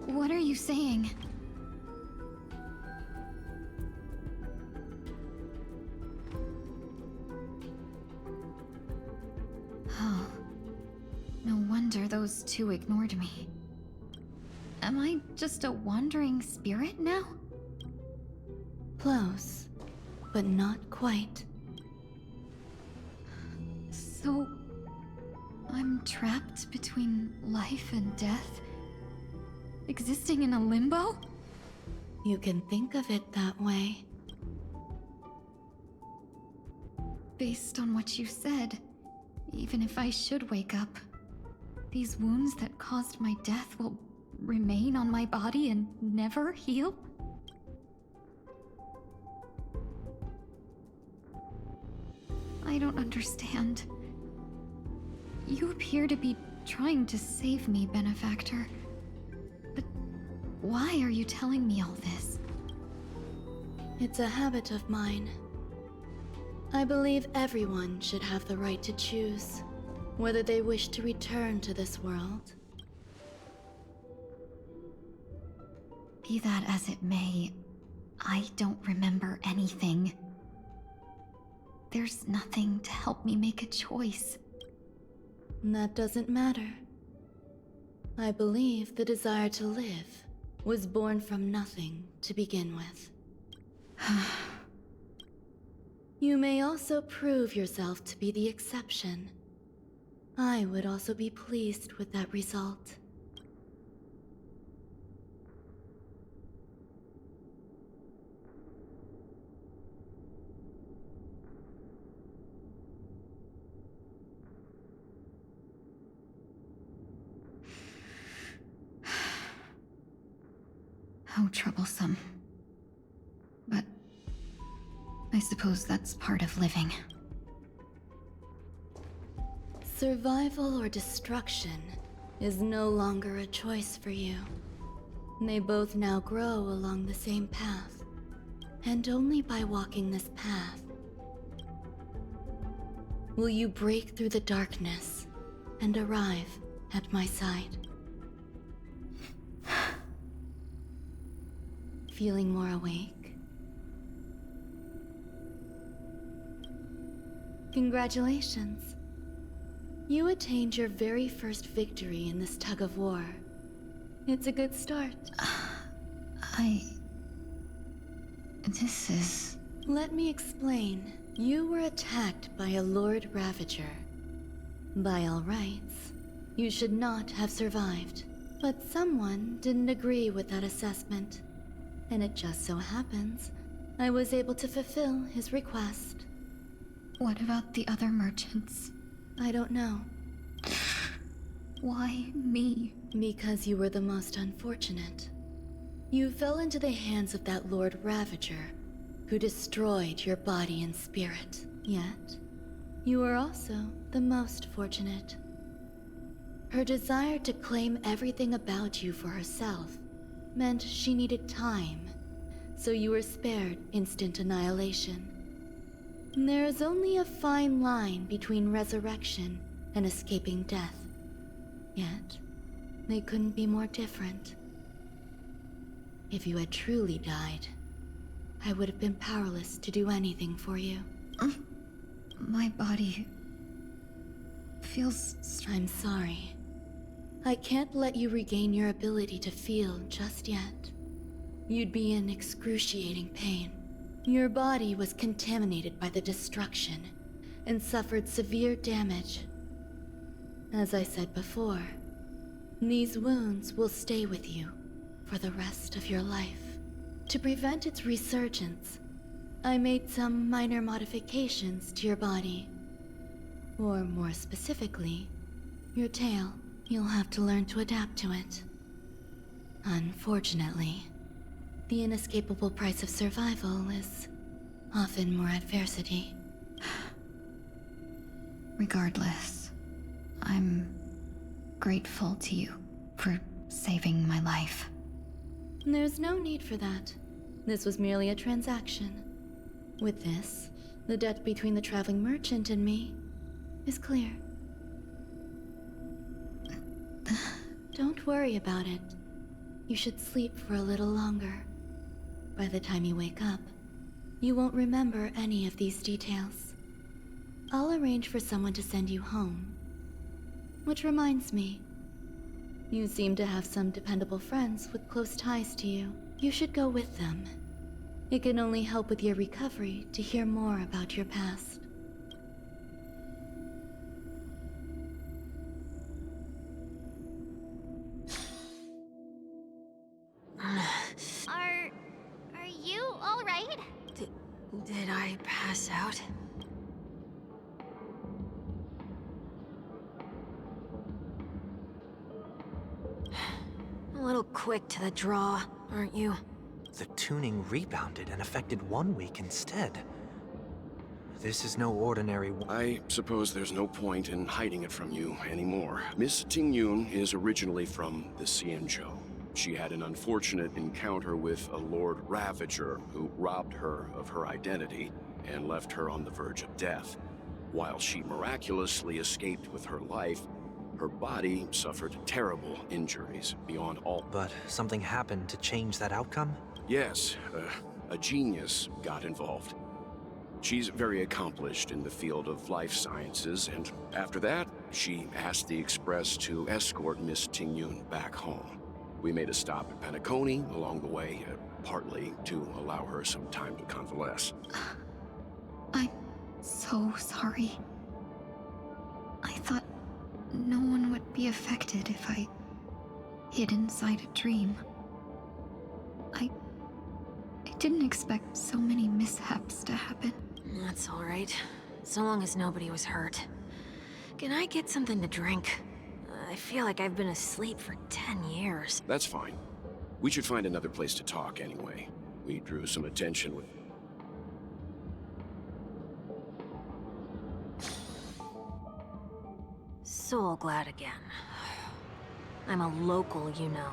What are you saying? Oh. No wonder those two ignored me. Am I just a wandering spirit now? Close, but not quite. So... I'm trapped between life and death? Existing in a limbo? You can think of it that way. Based on what you said, even if I should wake up, these wounds that caused my death will remain on my body and never heal? I don't understand. You appear to be trying to save me, Benefactor. But why are you telling me all this? It's a habit of mine. I believe everyone should have the right to choose whether they wish to return to this world. Be that as it may, I don't remember anything. There's nothing to help me make a choice. That doesn't matter. I believe the desire to live was born from nothing to begin with. You may also prove yourself to be the exception. I would also be pleased with that result. How troublesome. But I suppose that's part of living. Survival or destruction is no longer a choice for you. They both now grow along the same path, and only by walking this path will you break through the darkness and arrive at my side. Feeling more awake? Congratulations. You attained your very first victory in this tug of war. It's a good start. This is... Let me explain. You were attacked by a Lord Ravager. By all rights, You should not have survived. But someone didn't agree with that assessment. And it just so happens I was able to fulfill his request. What about the other merchants? I don't know. Why me? Because you were the most unfortunate. You fell into the hands of that Lord Ravager, who destroyed your body and spirit. Yet, you were also the most fortunate. Her desire to claim everything about you for herself meant she needed time, so you were spared instant annihilation. There is only a fine line between resurrection and escaping death. Yet, they couldn't be more different. If you had truly died, I would have been powerless to do anything for you. My body feels... I'm sorry. I can't let you regain your ability to feel just yet. You'd be in excruciating pain. Your body was contaminated by the destruction and suffered severe damage. As I said before, these wounds will stay with you for the rest of your life. To prevent its resurgence, I made some minor modifications to your body. Or more specifically, your tail. You'll have to learn to adapt to it. Unfortunately, the inescapable price of survival is often more adversity. Regardless, I'm grateful to you for saving my life. There's no need for that. This was merely a transaction. With this, the debt between the traveling merchant and me is clear. Don't worry about it. You should sleep for a little longer. By the time you wake up, you won't remember any of these details. I'll arrange for someone to send you home. Which reminds me, you seem to have some dependable friends with close ties to you. You should go with them. It can only help with your recovery to hear more about your past. Are you all right? Did I pass out? A little quick to the draw, aren't you? The tuning rebounded and affected 1 week instead. This is no ordinary I suppose there's no point in hiding it from you anymore. Miss Tingyun is originally from the Xianzhou. She had an unfortunate encounter with a Lord Ravager who robbed her of her identity and left her on the verge of death. While she miraculously escaped with her life, her body suffered terrible injuries beyond all. But something happened to change that outcome? Yes, a genius got involved. She's very accomplished in the field of life sciences, and after that, she asked the Express to escort Miss Tingyun back home. We made a stop at Penacony along the way, partly to allow her some time to convalesce. I'm so sorry. I thought no one would be affected if I hid inside a dream. I didn't expect so many mishaps to happen. That's all right. So long as nobody was hurt. Can I get something to drink? I feel like I've been asleep for 10 years. That's fine. We should find another place to talk anyway. We drew some attention with... Soul glad again. I'm a local, you know.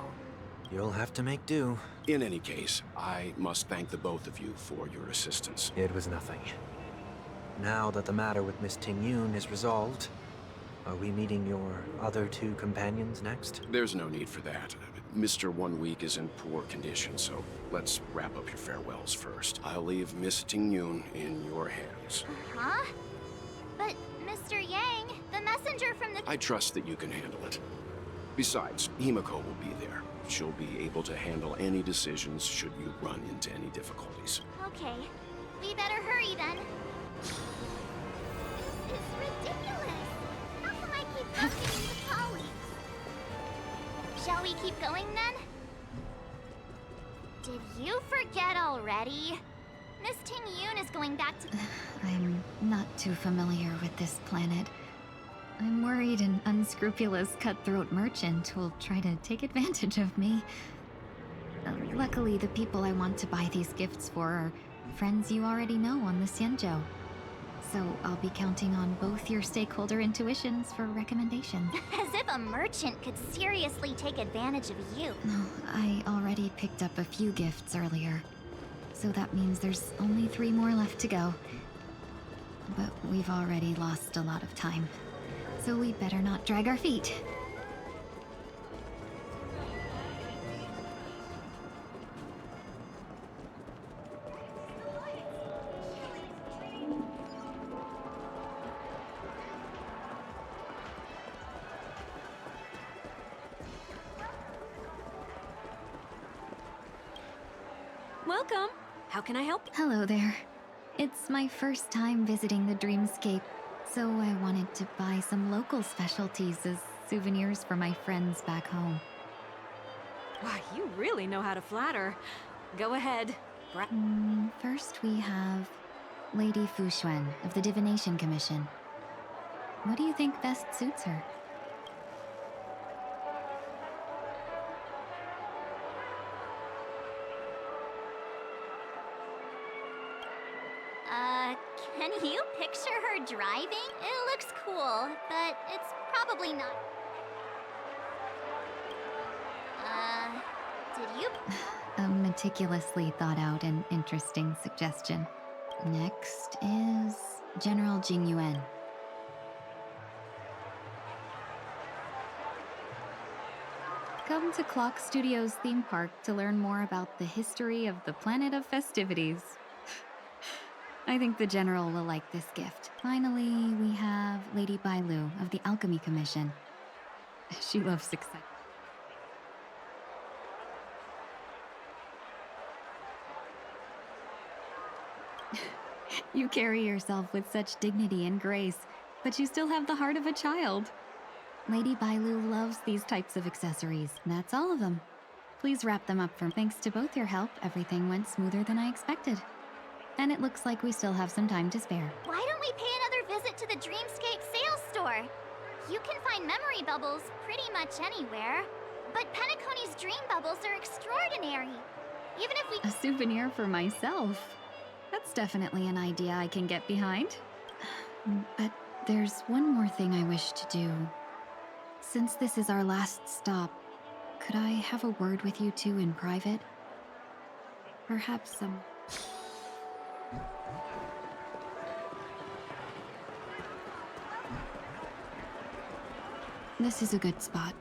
You'll have to make do. In any case, I must thank the both of you for your assistance. It was nothing. Now that the matter with Miss Tingyun is resolved, are we meeting your other two companions next? There's no need for that. Mr. 1 Week is in poor condition, so let's wrap up your farewells first. I'll leave Miss Tingyun in your hands. Huh? But, Mr. Yang, the messenger from the... I trust that you can handle it. Besides, Himiko will be there. She'll be able to handle any decisions should you run into any difficulties. Okay. We better hurry then. This is ridiculous. How come I keep bumping into colleagues? we keep going then? Did you forget already? Miss Ting Yun is going back to... I'm not too familiar with this planet. I'm worried an unscrupulous cutthroat merchant will try to take advantage of me. Luckily, the people I want to buy these gifts for are friends you already know on the Xianzhou. So I'll be counting on both your stakeholder intuitions for recommendations. As if a merchant could seriously take advantage of you. No, I already picked up a few gifts earlier. So that means there's only 3 more left to go. But we've already lost a lot of time. So we better not drag our feet. Welcome. How can I help you? Hello there. It's my first time visiting the Dreamscape, so I wanted to buy some local specialties as souvenirs for my friends back home. Why, you really know how to flatter. Go ahead. First we have Lady Fu Xuan of the Divination Commission. What do you think best suits her? Can you picture her driving? It looks cool, but it's probably not. Did you? A meticulously thought out and interesting suggestion. Next is General Jing Yuan. Come to Clock Studios theme park to learn more about the history of the planet of festivities. I think the General will like this gift. Finally, we have Lady Bailu of the Alchemy Commission. She loves success. You carry yourself with such dignity and grace, but you still have the heart of a child. Lady Bailu loves these types of accessories. That's all of them. Please wrap them up for me. Thanks to both your help, everything went smoother than I expected. And it looks like we still have some time to spare. Why don't we pay another visit to the Dreamscape sales store? You can find memory bubbles pretty much anywhere. But Penacony's dream bubbles are extraordinary. Even if we... A souvenir for myself. That's definitely an idea I can get behind. But there's one more thing I wish to do. Since this is our last stop, could I have a word with you two in private? Perhaps some... This is a good spot.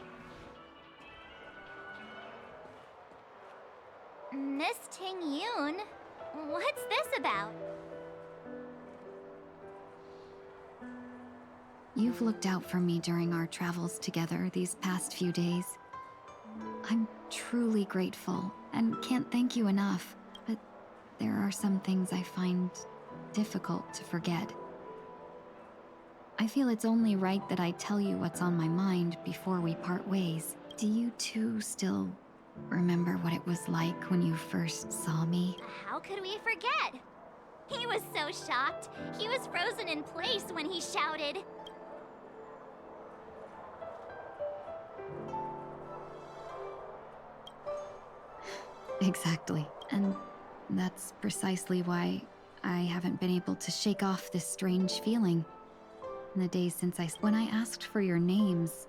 Miss Ting Yun? What's this about? You've looked out for me during our travels together these past few days. I'm truly grateful and can't thank you enough, but there are some things I find difficult to forget. I feel it's only right that I tell you what's on my mind before we part ways. Do you two still remember what it was like when you first saw me? How could we forget? He was so shocked. He was frozen in place when he shouted. Exactly. And that's precisely why I haven't been able to shake off this strange feeling. In the days since when I asked for your names,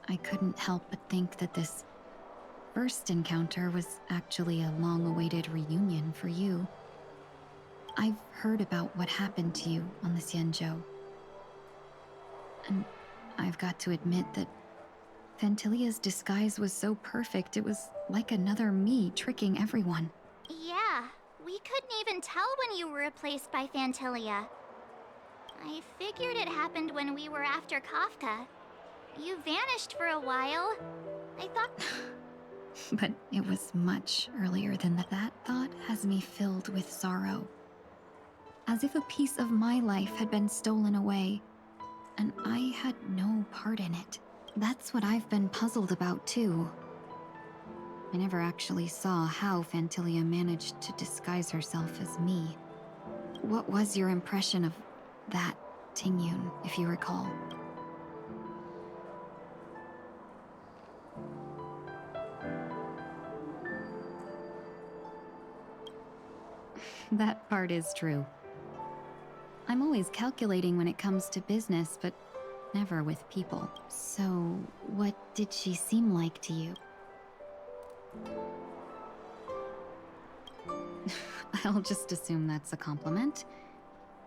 I couldn't help but think that this first encounter was actually a long-awaited reunion for you. I've heard about what happened to you on the Xianzhou. And I've got to admit that Fantilia's disguise was so perfect, it was like another me tricking everyone. Yeah, we couldn't even tell when you were replaced by Fantilia. I figured it happened when we were after Kafka. You vanished for a while. I thought... But it was much earlier than that. That thought has me filled with sorrow. As if a piece of my life had been stolen away, and I had no part in it. That's what I've been puzzled about too. I never actually saw how Fantilia managed to disguise herself as me. What was your impression of that Tingyun, if you recall? That part is true. I'm always calculating when it comes to business, but never with people. So, what did she seem like to you? I'll just assume that's a compliment.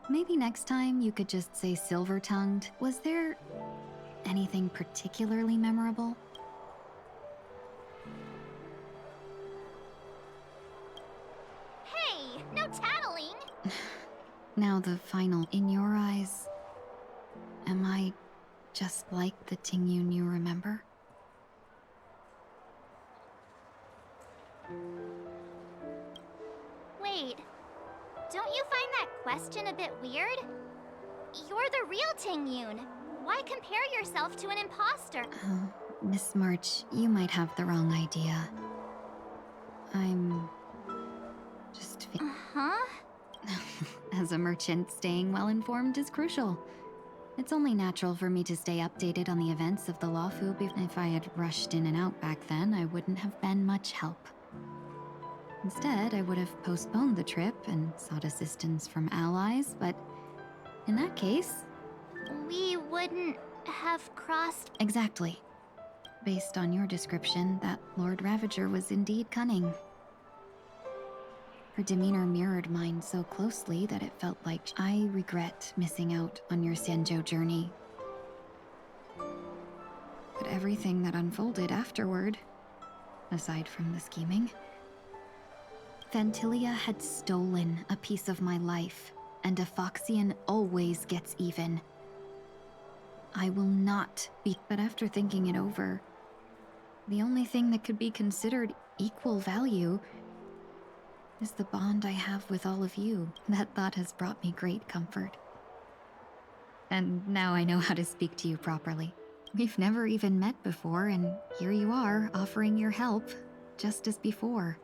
Maybe next time you could just say silver-tongued. Was there anything particularly memorable? Hey, no tattling! Now the final. In your eyes, am I just like the Tingyun you remember? Wait, don't you find that question a bit weird? You're the real Tingyun. Why compare yourself to an imposter? Oh, Miss March, you might have the wrong idea. I'm just Uh-huh. As a merchant, staying well-informed is crucial. It's only natural for me to stay updated on the events of the Lawfu. If I had rushed in and out back then, I wouldn't have been much help. Instead, I would have postponed the trip and sought assistance from allies, but in that case... We wouldn't have crossed... Exactly. Based on your description, that Lord Ravager was indeed cunning. Her demeanor mirrored mine so closely that it felt like I regret missing out on your Senjo journey. But everything that unfolded afterward, aside from the scheming, Fantilia had stolen a piece of my life, and a Foxian always gets even. I will not be. But after thinking it over, the only thing that could be considered equal value is the bond I have with all of you. That thought has brought me great comfort. And now I know how to speak to you properly. We've never even met before, and here you are, offering your help, just as before.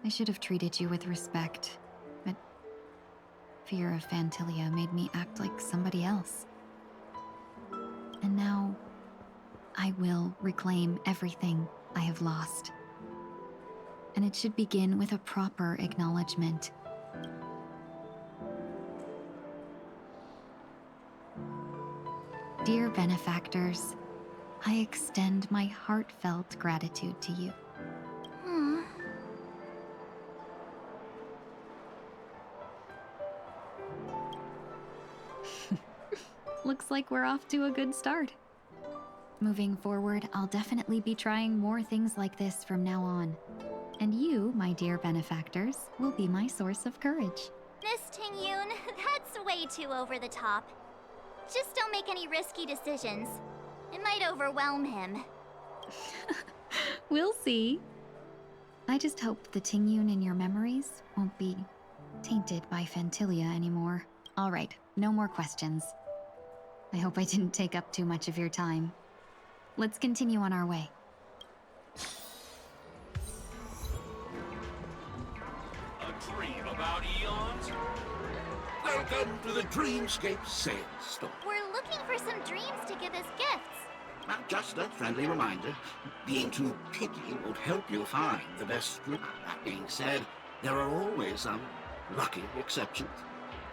I should have treated you with respect, but fear of Fantilia made me act like somebody else. And now, I will reclaim everything I have lost. And it should begin with a proper acknowledgement. Dear benefactors, I extend my heartfelt gratitude to you. Looks like we're off to a good start. Moving forward, I'll definitely be trying more things like this from now on. And you, my dear benefactors, will be my source of courage. Miss Tingyun, that's way too over the top. Just don't make any risky decisions. It might overwhelm him. We'll see. I just hope the Tingyun in your memories won't be tainted by Fantilia anymore. All right, no more questions. I hope I didn't take up too much of your time. Let's continue on our way. A dream about eons? Welcome to the Dreamscape Sandstorm. We're looking for some dreams to give as gifts. Just a friendly reminder. Being too picky won't help you find the best route. That being said, there are always some lucky exceptions.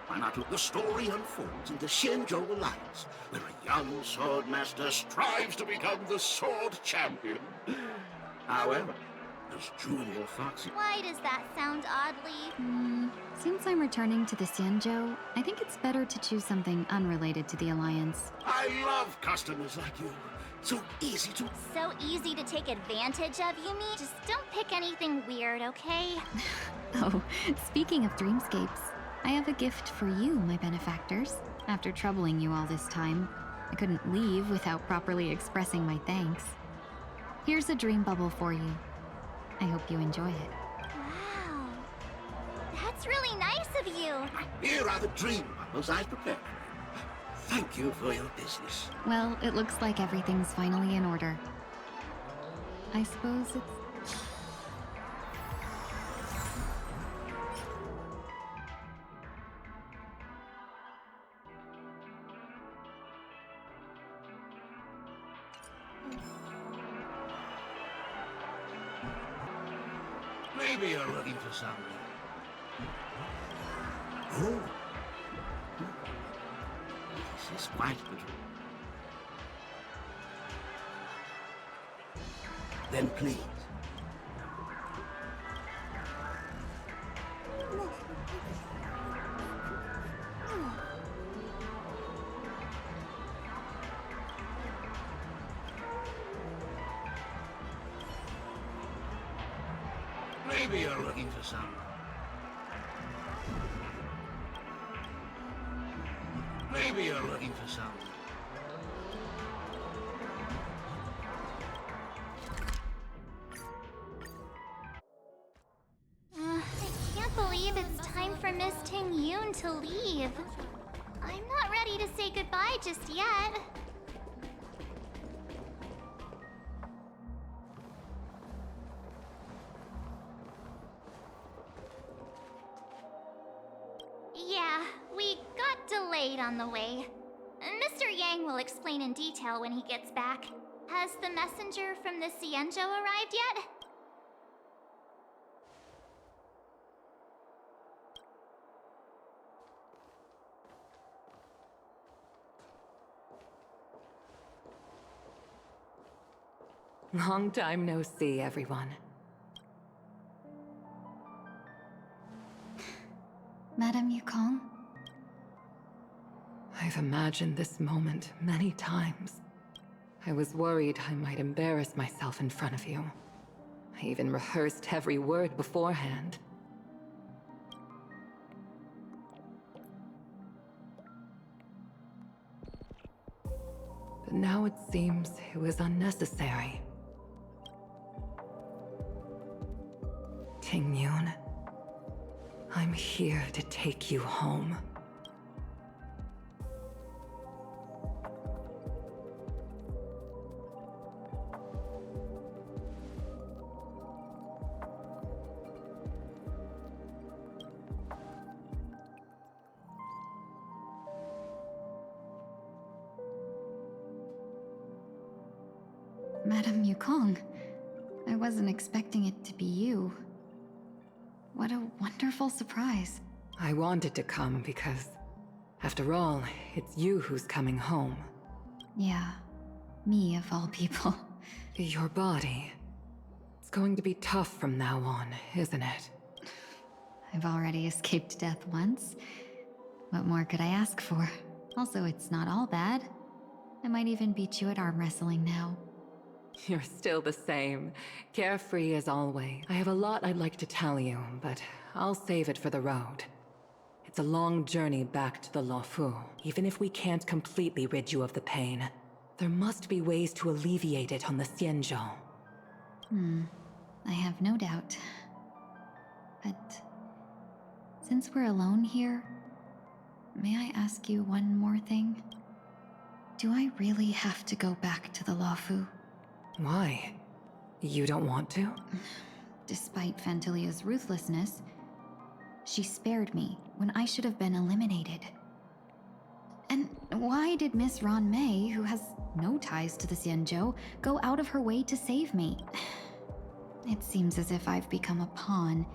Why not? The story unfolds in the Shinjo Alliance, where a young swordmaster strives to become the sword champion. However, as Junior Foxy... Why does that sound oddly... Since I'm returning to the Sanjo, I think it's better to choose something unrelated to the Alliance. I love customers like you. So easy to... So easy to take advantage of, you mean? Just don't pick anything weird, okay? Oh, speaking of dreamscapes, I have a gift for you, my benefactors. After troubling you all this time, I couldn't leave without properly expressing my thanks. Here's a dream bubble for you. I hope you enjoy it. Wow. That's really nice of you. Here are the dream bubbles I prepared. Thank you for your business. Well, it looks like everything's finally in order. I suppose it's Maybe you're looking for some... Oh? This is quite the truth. Then please. Maybe you're looking for some... Maybe you're looking for some... I can't believe it's time for Miss Ting Yoon to leave. I'm not ready to say goodbye just yet. Yeah, we got delayed on the way. Mr. Yang will explain in detail when he gets back. Has the messenger from the Xianzhou arrived yet? Long time no see, everyone. Madame Yukong? I've imagined this moment many times. I was worried I might embarrass myself in front of you. I even rehearsed every word beforehand. But now it seems it was unnecessary. Ting Yun, I'm here to take you home. Madame Yukong, I wasn't expecting it to be you. What a wonderful surprise. I wanted to come because, after all, it's you who's coming home. Yeah, me of all people. Your body. It's going to be tough from now on, isn't it? I've already escaped death once. What more could I ask for? Also, it's not all bad. I might even beat you at arm wrestling now. You're still the same. Carefree as always. I have a lot I'd like to tell you, but I'll save it for the road. It's a long journey back to the Luofu. Even if we can't completely rid you of the pain, there must be ways to alleviate it on the Xianzhou. I have no doubt. But since we're alone here, may I ask you one more thing? Do I really have to go back to the Luofu? Why? You don't want to? Despite Fantilia's ruthlessness, she spared me when I should have been eliminated. And why did Miss Ron Mei, who has no ties to the Xianzhou, go out of her way to save me? It seems as if I've become a pawn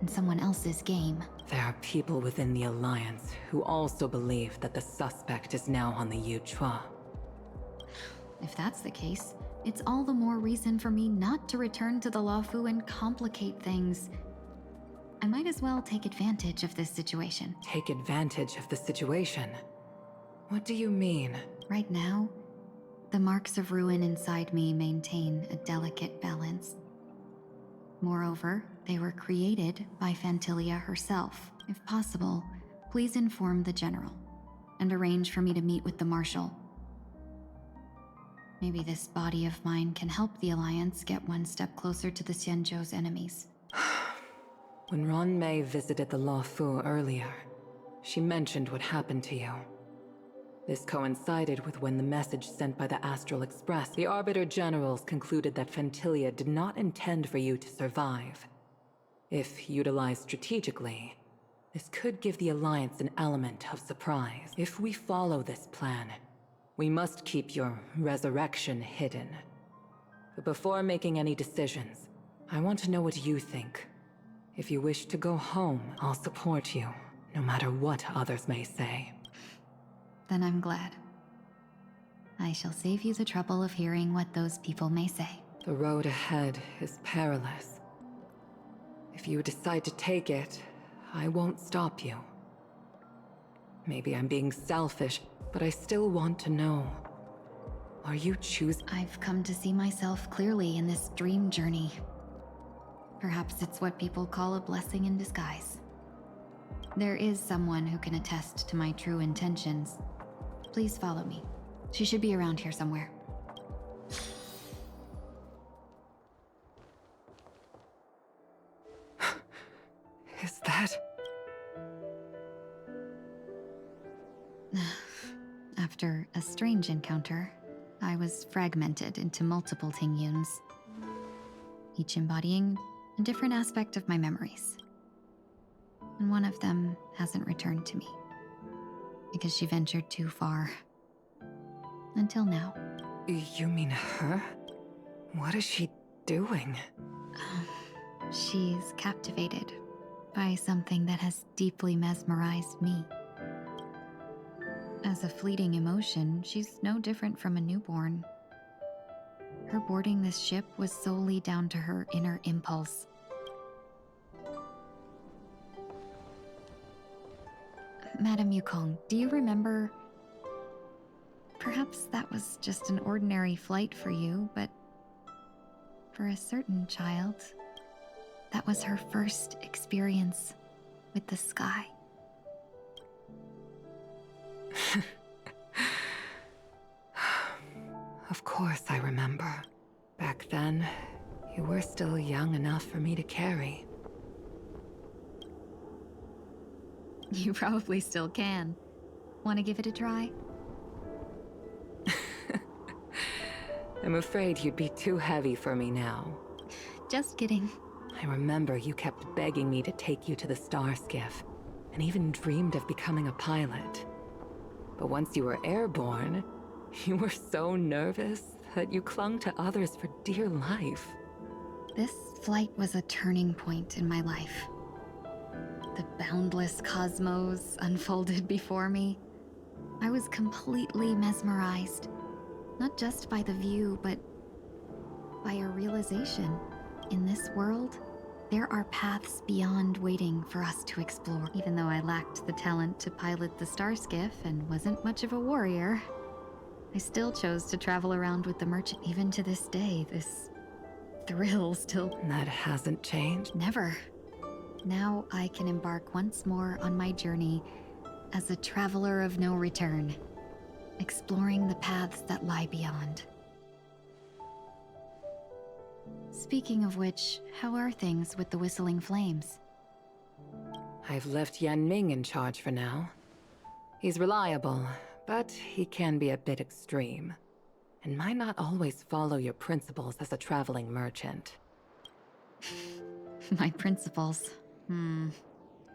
in someone else's game. There are people within the Alliance who also believe that the suspect is now on the Yuchua. If that's the case, it's all the more reason for me not to return to the Luofu and complicate things. I might as well take advantage of this situation. Take advantage of the situation? What do you mean? Right now, the marks of ruin inside me maintain a delicate balance. Moreover, they were created by Fantilia herself. If possible, please inform the General and arrange for me to meet with the Marshal. Maybe this body of mine can help the Alliance get one step closer to the Xianzhou's enemies. When Ron Mei visited the Luofu earlier, she mentioned what happened to you. This coincided with when the message sent by the Astral Express. The Arbiter Generals concluded that Fentilia did not intend for you to survive. If utilized strategically, this could give the Alliance an element of surprise. If we follow this plan, we must keep your resurrection hidden. But before making any decisions, I want to know what you think. If you wish to go home, I'll support you, no matter what others may say. Then I'm glad. I shall save you the trouble of hearing what those people may say. The road ahead is perilous. If you decide to take it, I won't stop you. Maybe I'm being selfish, but I still want to know. Are you choosing? I've come to see myself clearly in this dream journey. Perhaps it's what people call a blessing in disguise. There is someone who can attest to my true intentions. Please follow me. She should be around here somewhere. Is that... After a strange encounter, I was fragmented into multiple Tingyuns, each embodying a different aspect of my memories. And one of them hasn't returned to me, because she ventured too far. Until now. You mean her? What is she doing? She's captivated by something that has deeply mesmerized me. As a fleeting emotion, she's no different from a newborn. Her boarding this ship was solely down to her inner impulse. Madame Yukong, do you remember? Perhaps that was just an ordinary flight for you, but for a certain child, that was her first experience with the sky. Of course I remember. Back then, you were still young enough for me to carry. You probably still can. Want to give it a try? I'm afraid you'd be too heavy for me now. Just kidding. I remember you kept begging me to take you to the star skiff, and even dreamed of becoming a pilot. But once you were airborne, you were so nervous that you clung to others for dear life. This flight was a turning point in my life. The boundless cosmos unfolded before me. I was completely mesmerized, not just by the view, but by a realization. In this world, there are paths beyond waiting for us to explore. Even though I lacked the talent to pilot the star skiff and wasn't much of a warrior, I still chose to travel around with the merchant. Even to this day, this thrill still... That hasn't changed? Never. Now I can embark once more on my journey as a traveler of no return, exploring the paths that lie beyond. Speaking of which, how are things with the Whistling Flames? I've left Yan Ming in charge for now. He's reliable, but he can be a bit extreme, and might not always follow your principles as a traveling merchant. My principles.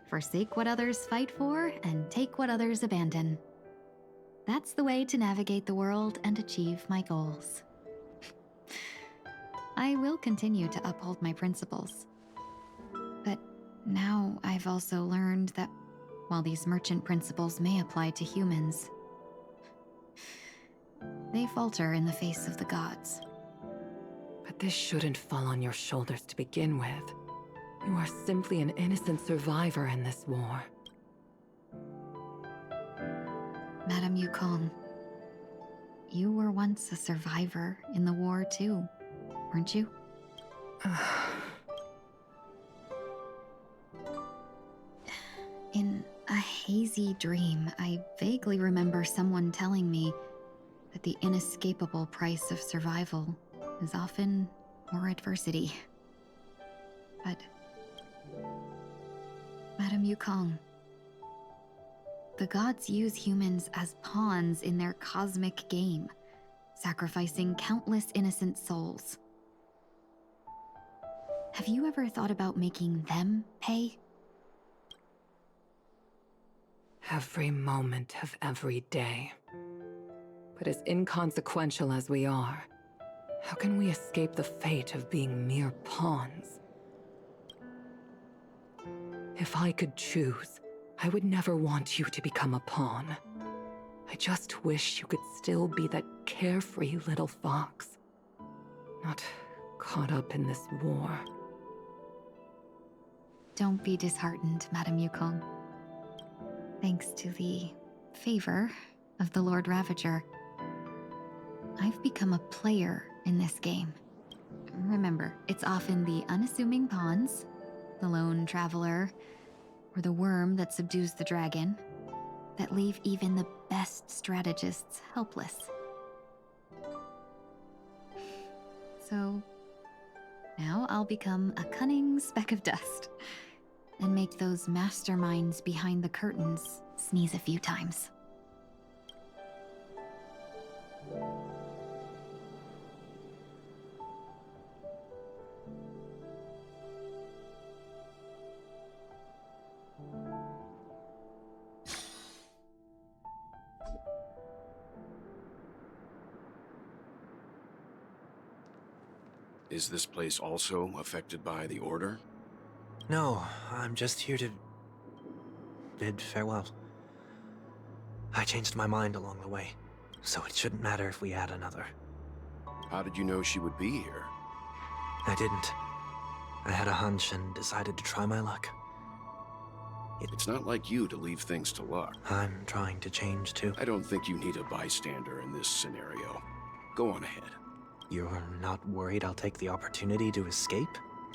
Forsake what others fight for, and take what others abandon. That's the way to navigate the world and achieve my goals. I will continue to uphold my principles. But now I've also learned that while these merchant principles may apply to humans, they falter in the face of the gods. But this shouldn't fall on your shoulders to begin with. You are simply an innocent survivor in this war. Madame Yukong, you were once a survivor in the war too, weren't you? In a hazy dream, I vaguely remember someone telling me that the inescapable price of survival is often more adversity. But, Madame Yukong, The gods use humans as pawns in their cosmic game, sacrificing countless innocent souls. Have you ever thought about making them pay? Every moment of every day. But as inconsequential as we are, how can we escape the fate of being mere pawns? If I could choose, I would never want you to become a pawn. I just wish you could still be that carefree little fox. Not caught up in this war. Don't be disheartened, Madame Yukong. Thanks to the favor of the Lord Ravager, I've become a player in this game. Remember, it's often the unassuming pawns, the lone traveler, or the worm that subdues the dragon, that leave even the best strategists helpless. So, now I'll become a cunning speck of dust, and make those masterminds behind the curtains sneeze a few times. Is this place also affected by the Order? No, I'm just here to bid farewell. I changed my mind along the way, so it shouldn't matter if we add another. How did you know she would be here? I didn't. I had a hunch and decided to try my luck. It's not like you to leave things to luck. I'm trying to change too. I don't think you need a bystander in this scenario. Go on ahead. You're not worried I'll take the opportunity to escape?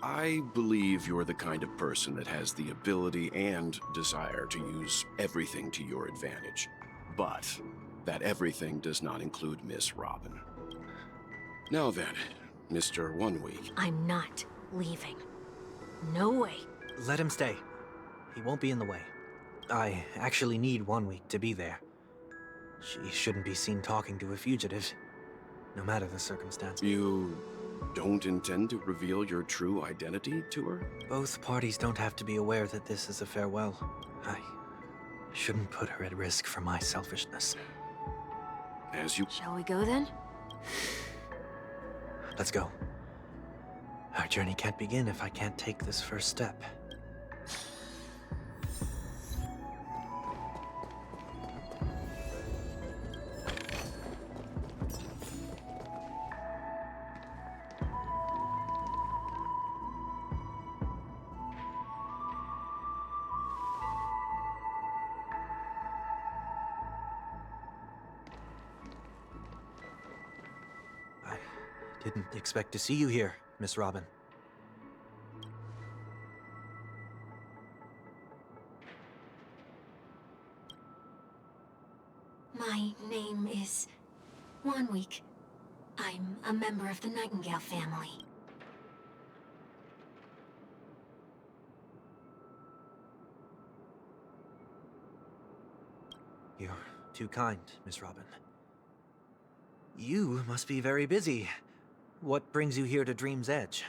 I believe you're the kind of person that has the ability and desire to use everything to your advantage. But that everything does not include Miss Robin. Now then, Mr. 1 Week. I'm not leaving. No way. Let him stay. He won't be in the way. I actually need 1 week to be there. She shouldn't be seen talking to a fugitive, no matter the circumstance. You don't intend to reveal your true identity to her? Both parties don't have to be aware that this is a farewell. I shouldn't put her at risk for my selfishness. As you... Shall we go then? Let's go. Our journey can't begin if I can't take this first step. Didn't expect to see you here, Miss Robin. My name is 1 Week. I'm a member of the Nightingale family. You're too kind, Miss Robin. You must be very busy. What brings you here to Dream's Edge?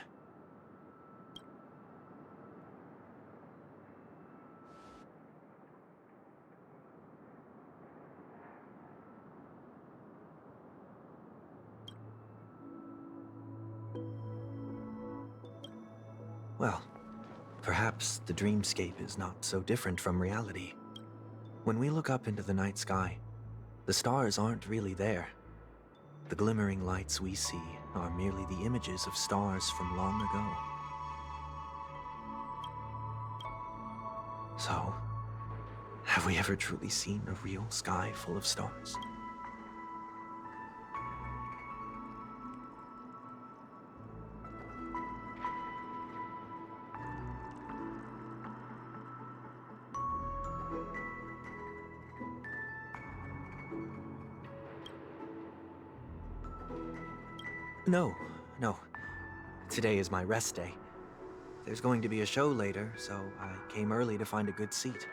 Well, perhaps the dreamscape is not so different from reality. When we look up into the night sky, the stars aren't really there. The glimmering lights we see are merely the images of stars from long ago. So, have we ever truly seen a real sky full of stars? No. Today is my rest day. There's going to be a show later, so I came early to find a good seat.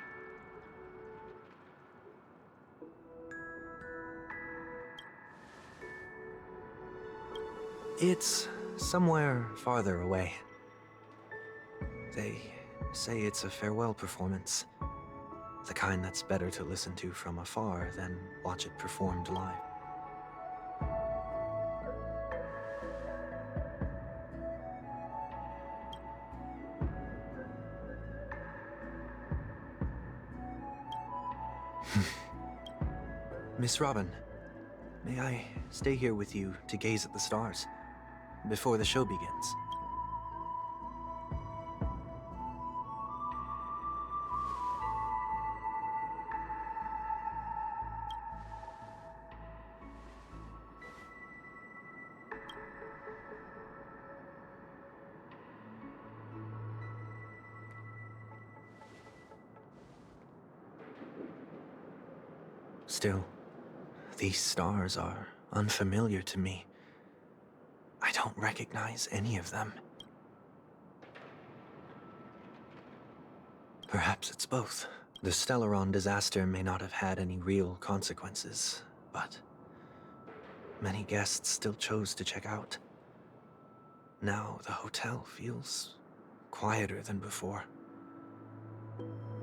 It's somewhere farther away. They say it's a farewell performance. The kind that's better to listen to from afar than watch it performed live. Miss Robin, may I stay here with you to gaze at the stars before the show begins? Still, these stars are unfamiliar to me. I don't recognize any of them. Perhaps it's both. The Stellaron disaster may not have had any real consequences, but many guests still chose to check out. Now the hotel feels quieter than before.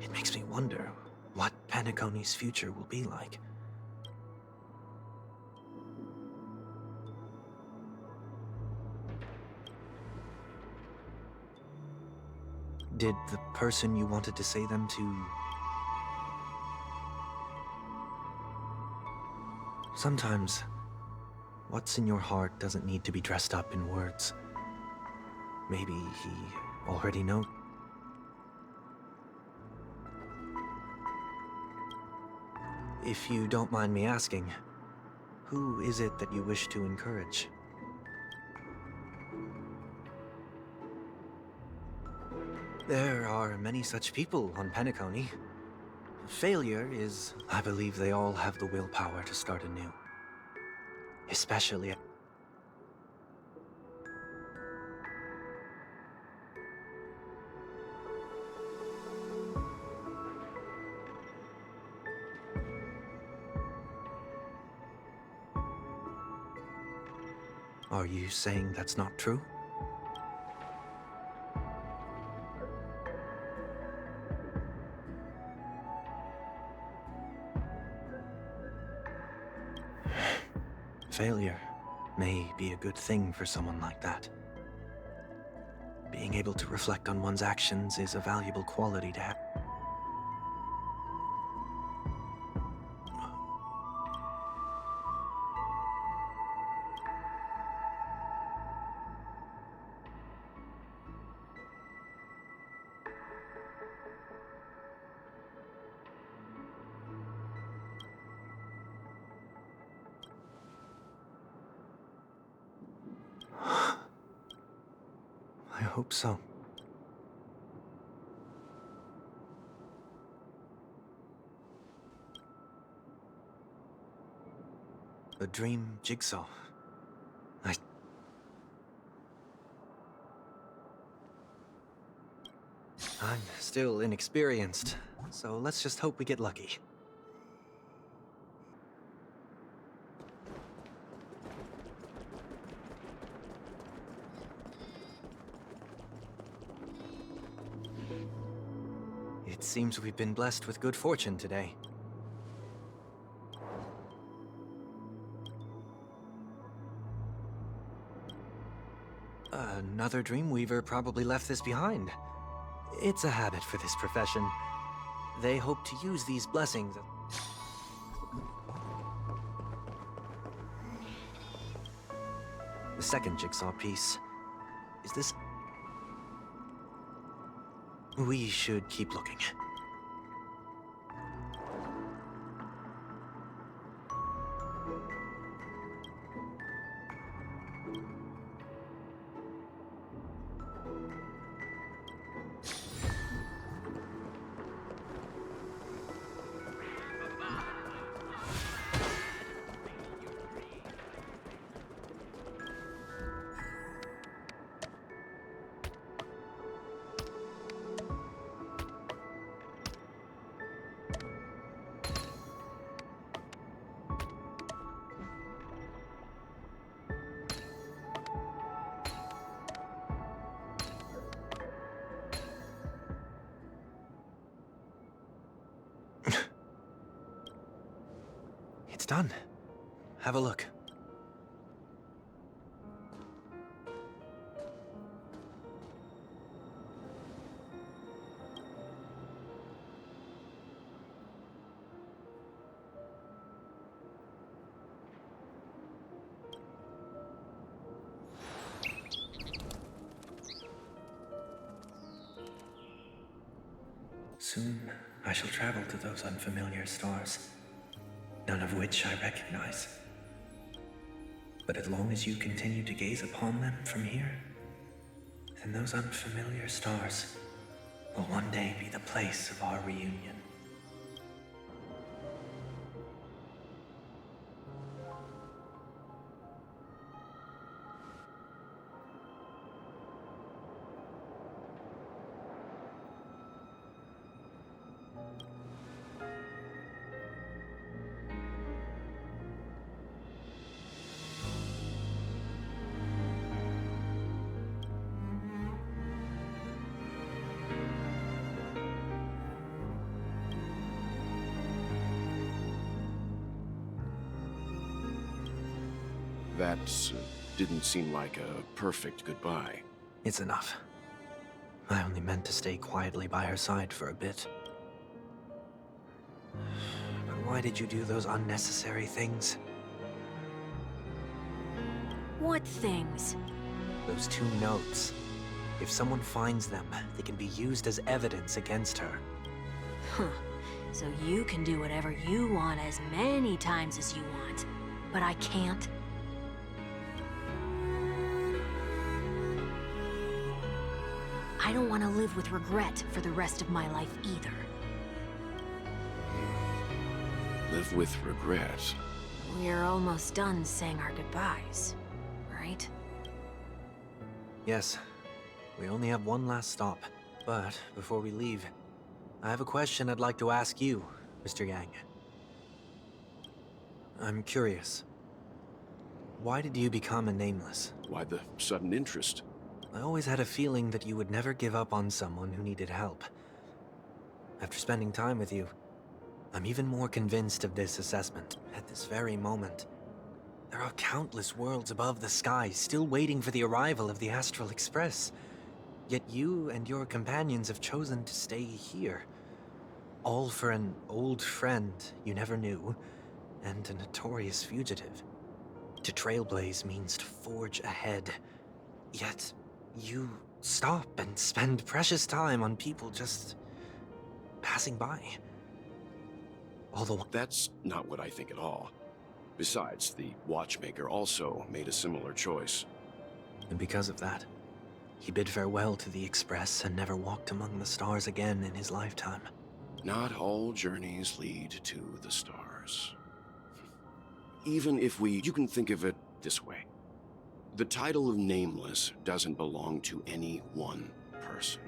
It makes me wonder what Penacony's future will be like. Did the person you wanted to say them to... Sometimes, what's in your heart doesn't need to be dressed up in words. Maybe he already knows. If you don't mind me asking, who is it that you wish to encourage? There are many such people on Penacony. Failure is... I believe they all have the willpower to start anew. Especially... Are you saying that's not true? Failure may be a good thing for someone like that. Being able to reflect on one's actions is a valuable quality to have. I hope so. A dream jigsaw. I'm still inexperienced, so let's just hope we get lucky. It seems we've been blessed with good fortune today. Another Dreamweaver probably left this behind. It's a habit for this profession. They hope to use these blessings. The second jigsaw piece. Is this... We should keep looking. done. Have a look. Soon, I shall travel to those unfamiliar stars, none of which I recognize. But as long as you continue to gaze upon them from here, then those unfamiliar stars will one day be the place of our reunion. That didn't seem like a perfect goodbye. It's enough. I only meant to stay quietly by her side for a bit. But why did you do those unnecessary things? What things? Those 2 notes. If someone finds them, they can be used as evidence against her. Huh. So you can do whatever you want as many times as you want, but I can't? I don't want to live with regret for the rest of my life either. Live with regret? We're almost done saying our goodbyes, right? Yes. We only have one last stop. But before we leave, I have a question I'd like to ask you, Mr. Yang. I'm curious. Why did you become a Nameless? Why the sudden interest? I always had a feeling that you would never give up on someone who needed help. After spending time with you, I'm even more convinced of this assessment. At this very moment, there are countless worlds above the sky still waiting for the arrival of the Astral Express. Yet you and your companions have chosen to stay here. All for an old friend you never knew, and a notorious fugitive. To trailblaze means to forge ahead. Yet, you stop and spend precious time on people just passing by. Although that's not what I think at all. Besides, the Watchmaker also made a similar choice. And because of that, he bid farewell to the Express and never walked among the stars again in his lifetime. Not all journeys lead to the stars. Even if you can think of it this way. The title of Nameless doesn't belong to any one person.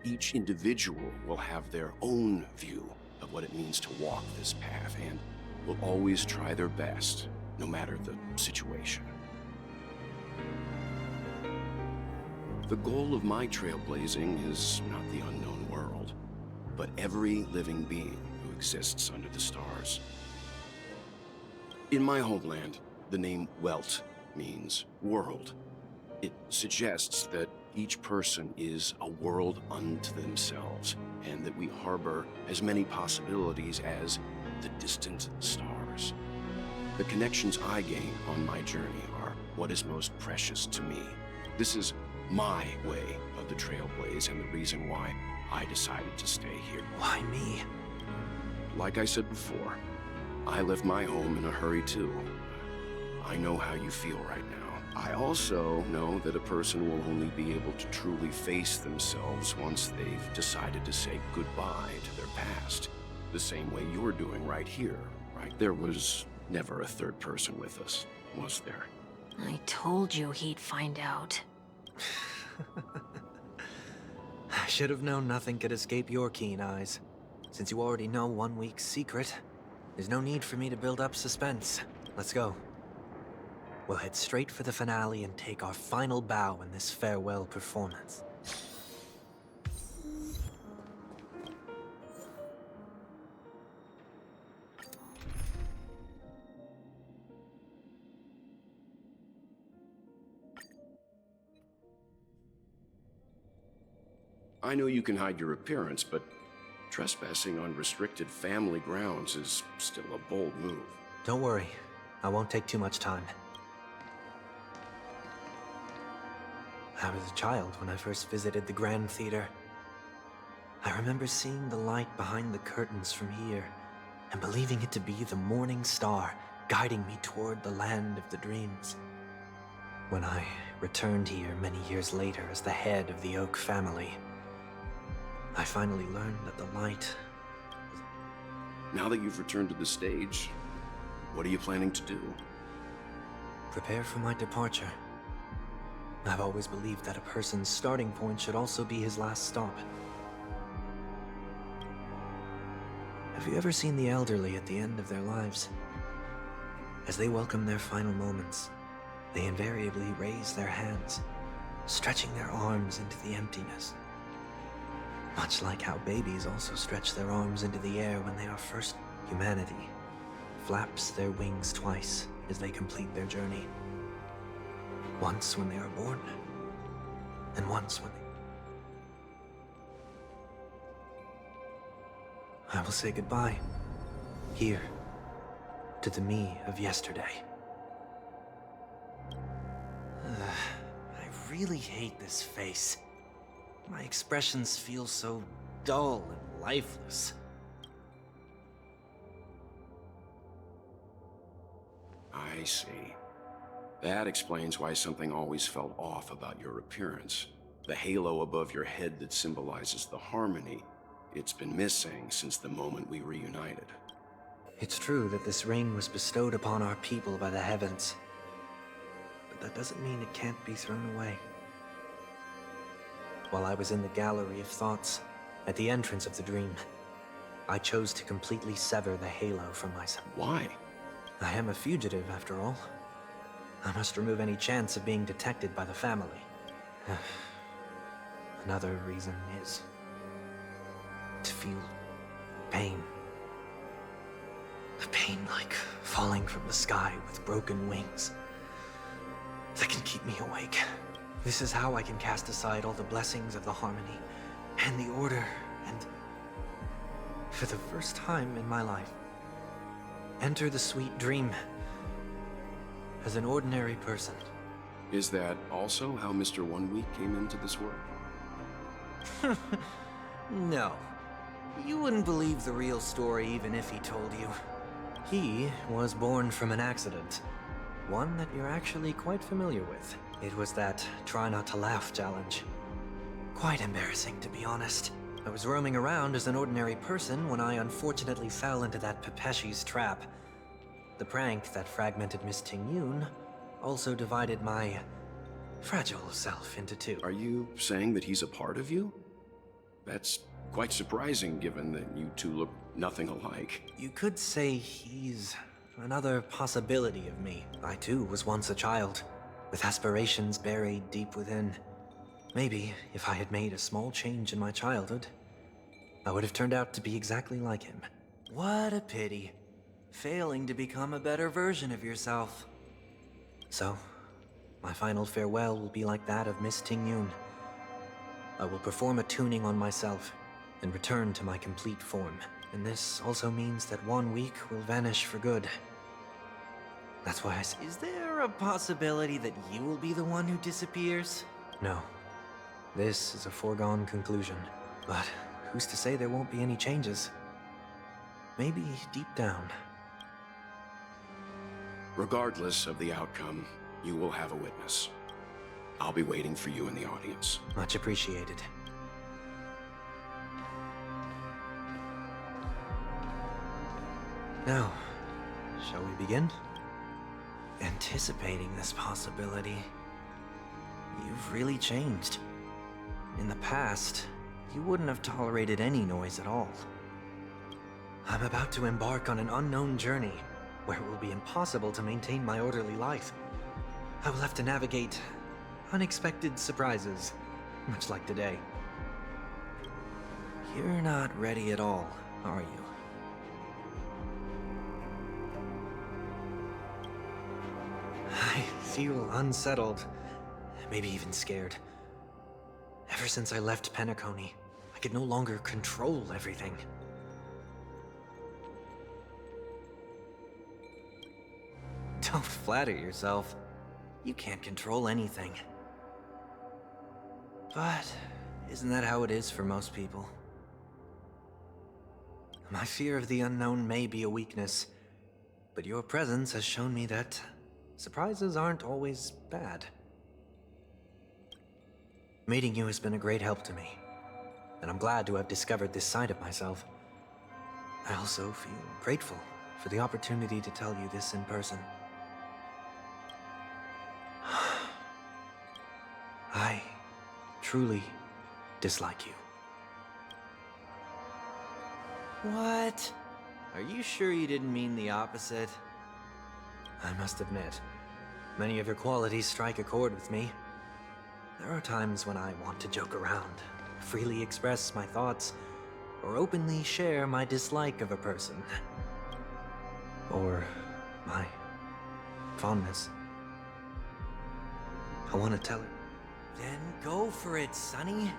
Each individual will have their own view of what it means to walk this path and will always try their best, no matter the situation. The goal of my trailblazing is not the unknown world, but every living being who exists under the stars. In my homeland, the name Welt means world. It suggests that each person is a world unto themselves, and that we harbor as many possibilities as the distant stars. The connections I gain on my journey are what is most precious to me. This is my way of the trailblaze and the reason why I decided to stay here. Why me? Like I said before, I left my home in a hurry too. I know how you feel right now. I also know that a person will only be able to truly face themselves once they've decided to say goodbye to their past. The same way you're doing right here, right? There was never a third person with us, was there? I told you he'd find out. I should have known nothing could escape your keen eyes. Since you already know 1 week's secret, there's no need for me to build up suspense. Let's go. We'll head straight for the finale and take our final bow in this farewell performance. I know you can hide your appearance, but trespassing on restricted family grounds is still a bold move. Don't worry. I won't take too much time. I was a child when I first visited the Grand Theater. I remember seeing the light behind the curtains from here and believing it to be the morning star guiding me toward the land of the dreams. When I returned here many years later as the head of the Oak family, I finally learned that the light... Now that you've returned to the stage, what are you planning to do? Prepare for my departure. I've always believed that a person's starting point should also be his last stop. Have you ever seen the elderly at the end of their lives? As they welcome their final moments, they invariably raise their hands, stretching their arms into the emptiness. Much like how babies also stretch their arms into the air when they are first. Humanity flaps their wings twice as they complete their journey. Once when they are born, and once when I will say goodbye, here, to the me of yesterday. I really hate this face. My expressions feel so dull and lifeless. I see. That explains why something always felt off about your appearance. The halo above your head that symbolizes the harmony, it's been missing since the moment we reunited. It's true that this ring was bestowed upon our people by the heavens, but that doesn't mean it can't be thrown away. While I was in the gallery of thoughts, at the entrance of the dream, I chose to completely sever the halo from myself. Why? I am a fugitive, after all. I must remove any chance of being detected by the family. Another reason is to feel pain. A pain like falling from the sky with broken wings that can keep me awake. This is how I can cast aside all the blessings of the harmony and the order and, for the first time in my life, enter the sweet dream as an ordinary person. Is that also how Mr. 1 Week came into this world? No. You wouldn't believe the real story even if he told you. He was born from an accident. One that you're actually quite familiar with. It was that try not to laugh challenge. Quite embarrassing, to be honest. I was roaming around as an ordinary person when I unfortunately fell into that Pepeshi's trap. The prank that fragmented Miss Ting-Yun also divided my fragile self into two. Are you saying that he's a part of you? That's quite surprising given that you two look nothing alike. You could say he's another possibility of me. I too was once a child, with aspirations buried deep within. Maybe if I had made a small change in my childhood, I would have turned out to be exactly like him. What a pity. Failing to become a better version of yourself. So, my final farewell will be like that of Miss Ting-Yun. I will perform a tuning on myself and return to my complete form. And this also means that 1 week will vanish for good. That's why I say, is there a possibility that you will be the one who disappears? No. This is a foregone conclusion. But who's to say there won't be any changes? Maybe deep down. Regardless of the outcome, you will have a witness. I'll be waiting for you in the audience. Much appreciated. Now, shall we begin? Anticipating this possibility, you've really changed. In the past, you wouldn't have tolerated any noise at all. I'm about to embark on an unknown journey where it will be impossible to maintain my orderly life. I will have to navigate unexpected surprises, much like today. You're not ready at all, are you? I feel unsettled, maybe even scared. Ever since I left Penacony, I could no longer control everything. Don't flatter yourself. You can't control anything. But isn't that how it is for most people? My fear of the unknown may be a weakness, but your presence has shown me that surprises aren't always bad. Meeting you has been a great help to me, and I'm glad to have discovered this side of myself. I also feel grateful for the opportunity to tell you this in person. I truly dislike you. What? Are you sure you didn't mean the opposite? I must admit, many of your qualities strike a chord with me. There are times when I want to joke around, freely express my thoughts, or openly share my dislike of a person. Or my fondness. I want to tell her. Then go for it, Sonny.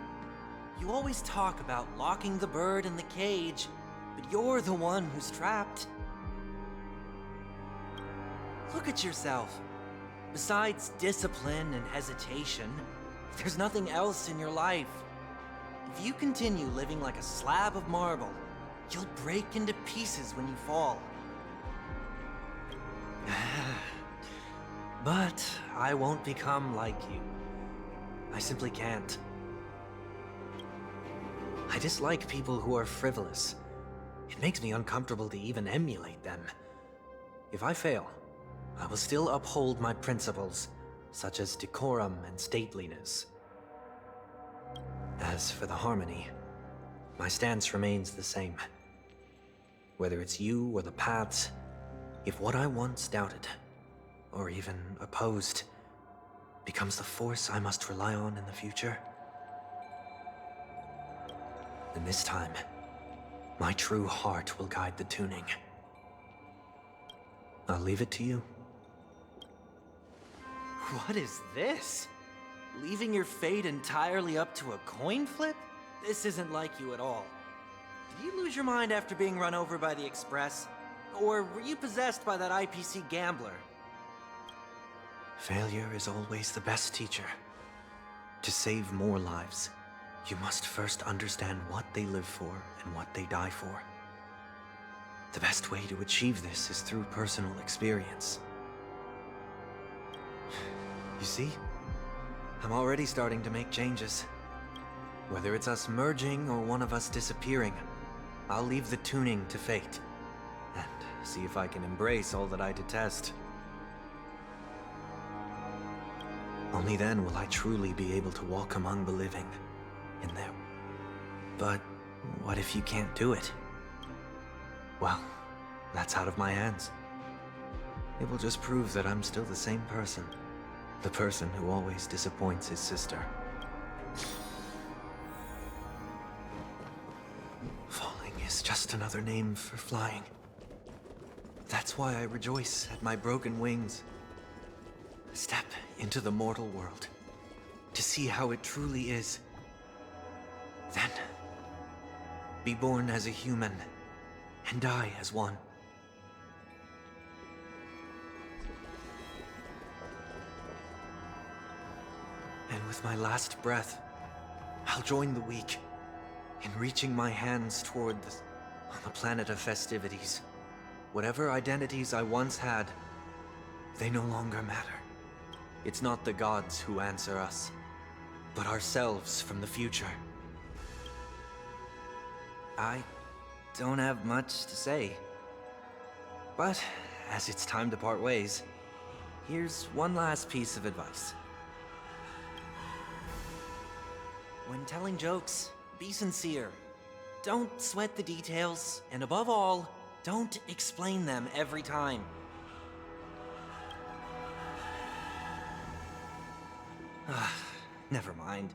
You always talk about locking the bird in the cage, but you're the one who's trapped. Look at yourself. Besides discipline and hesitation, there's nothing else in your life. If you continue living like a slab of marble, you'll break into pieces when you fall. But I won't become like you. I simply can't. I dislike people who are frivolous. It makes me uncomfortable to even emulate them. If I fail, I will still uphold my principles, such as decorum and stateliness. As for the harmony, my stance remains the same. Whether it's you or the paths, if what I once doubted, or even opposed, becomes the force I must rely on in the future, then this time, my true heart will guide the tuning. I'll leave it to you. What is this? Leaving your fate entirely up to a coin flip? This isn't like you at all. Did you lose your mind after being run over by the Express? Or were you possessed by that IPC gambler? Failure is always the best teacher. To save more lives, you must first understand what they live for and what they die for. The best way to achieve this is through personal experience. You see? I'm already starting to make changes. Whether it's us merging or one of us disappearing, I'll leave the tuning to fate, and see if I can embrace all that I detest. Only then will I truly be able to walk among the living in there. But what if you can't do it? Well, that's out of my hands. It will just prove that I'm still the same person. The person who always disappoints his sister. Falling is just another name for flying. That's why I rejoice at my broken wings. Step into the mortal world to see how it truly is. Then, be born as a human and die as one. And with my last breath, I'll join the weak in reaching my hands toward on the planet of festivities. Whatever identities I once had, they no longer matter. It's not the gods who answer us, but ourselves from the future. I don't have much to say. But as it's time to part ways, here's one last piece of advice. When telling jokes, be sincere. Don't sweat the details, and above all, don't explain them every time. Never mind.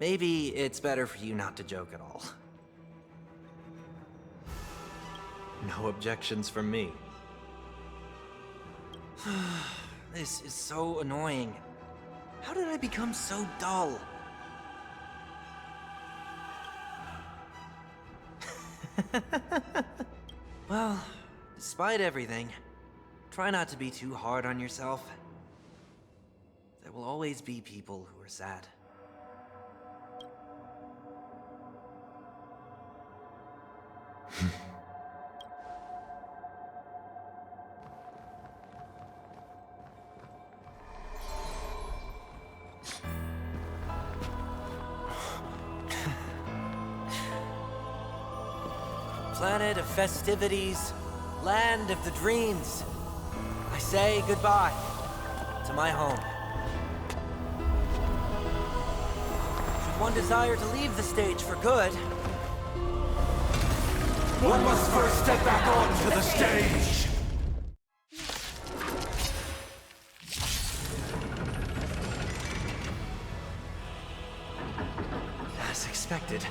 Maybe it's better for you not to joke at all. No objections from me. This is so annoying. How did I become so dull? Well, despite everything, try not to be too hard on yourself. There will always be people who are sad. Planet of festivities, land of the dreams. I say goodbye to my home. Should one desire to leave the stage for good, One must first step back onto the stage! as expected,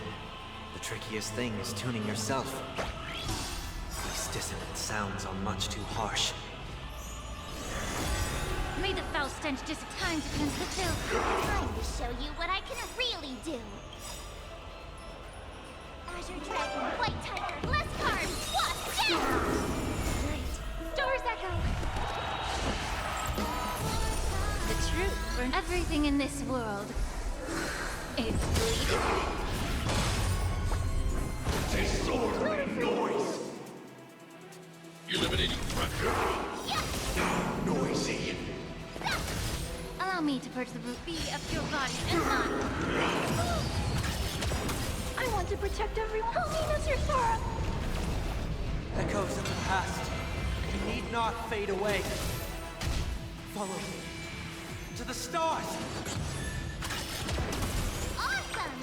the trickiest thing is tuning yourself. These dissonant sounds are much too harsh. May the foul stench just time to cleanse the filth. Time to show you what I can really do. Azure Dragon, White Tiger, less cards, swap, down! Night, Doors Echo! The truth for everything in this world is bleeding. Disorderly noise! Eliminating pressure. Noisy. Allow me to purge the root bee of your body and mind. I want to protect everyone. Help me, Mr. Sora! Echoes of the past need not fade away. Follow me to the stars! Awesome!